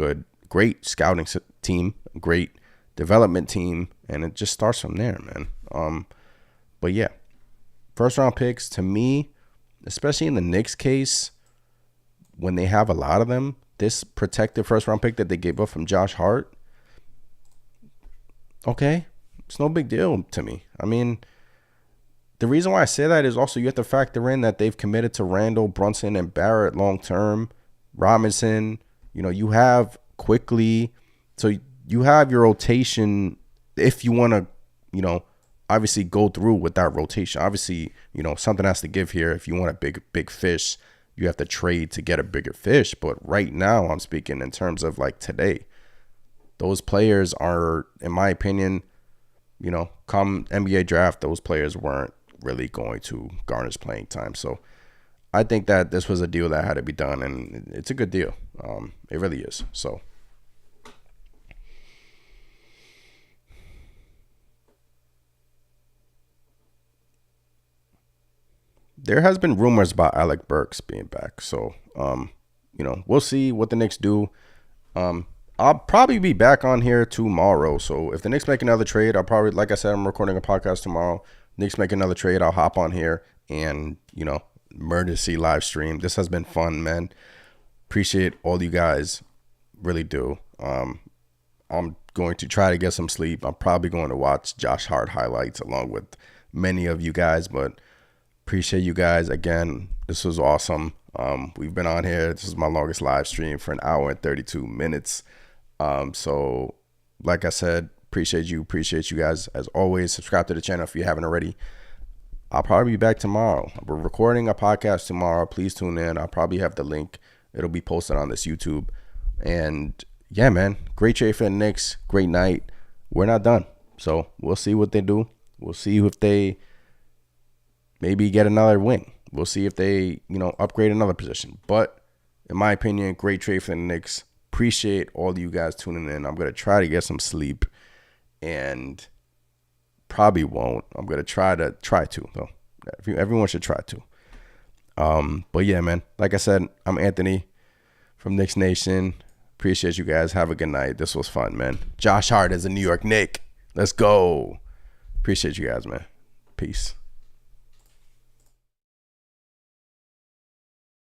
great scouting team, great development team, and it just starts from there, man. But yeah, first round picks to me, especially in the Knicks case, when they have a lot of them, this protected first round pick that they gave up from Josh Hart, okay, it's no big deal to me. I mean, the reason why I say that is also you have to factor in that they've committed to Randall, Brunson, and Barrett long term. Robinson, you have quickly, so you have your rotation if you want to, obviously go through with that rotation. Obviously, something has to give here. If you want a big fish, you have to trade to get a bigger fish. But right now, I'm speaking in terms of like today, those players are, in my opinion, come NBA draft, those players weren't really going to garnish playing time. So I think that this was a deal that had to be done, and it's a good deal. It really is. So there has been rumors about Alec Burks being back. So, we'll see what the Knicks do. I'll probably be back on here tomorrow. So if the Knicks make another trade, I'll probably, like I said, I'm recording a podcast tomorrow. Knicks make another trade, I'll hop on here and, emergency live stream. This has been fun, man. Appreciate all you guys. Really do. I'm going to try to get some sleep. I'm probably going to watch Josh Hart highlights along with many of you guys, but appreciate you guys. Again, this was awesome. We've been on here. This is my longest live stream for an hour and 32 minutes. So like I said, appreciate you guys as always. Subscribe to the channel if you haven't already. I'll probably be back tomorrow. We're recording a podcast tomorrow. Please tune in. I'll probably have the link. It'll be posted on this YouTube. And yeah, man, great trade for the Knicks. Great night. We're not done. So we'll see what they do. We'll see if they maybe get another wing. We'll see if they, upgrade another position. But in my opinion, great trade for the Knicks. Appreciate all of you guys tuning in. I'm going to try to get some sleep and probably won't. I'm going to try to, though. Everyone should try to. But yeah, man, like I said, I'm Anthony from Knicks Nation. Appreciate you guys. Have a good night. This was fun, man. Josh Hart is a New York Knick. Let's go. Appreciate you guys, man. Peace.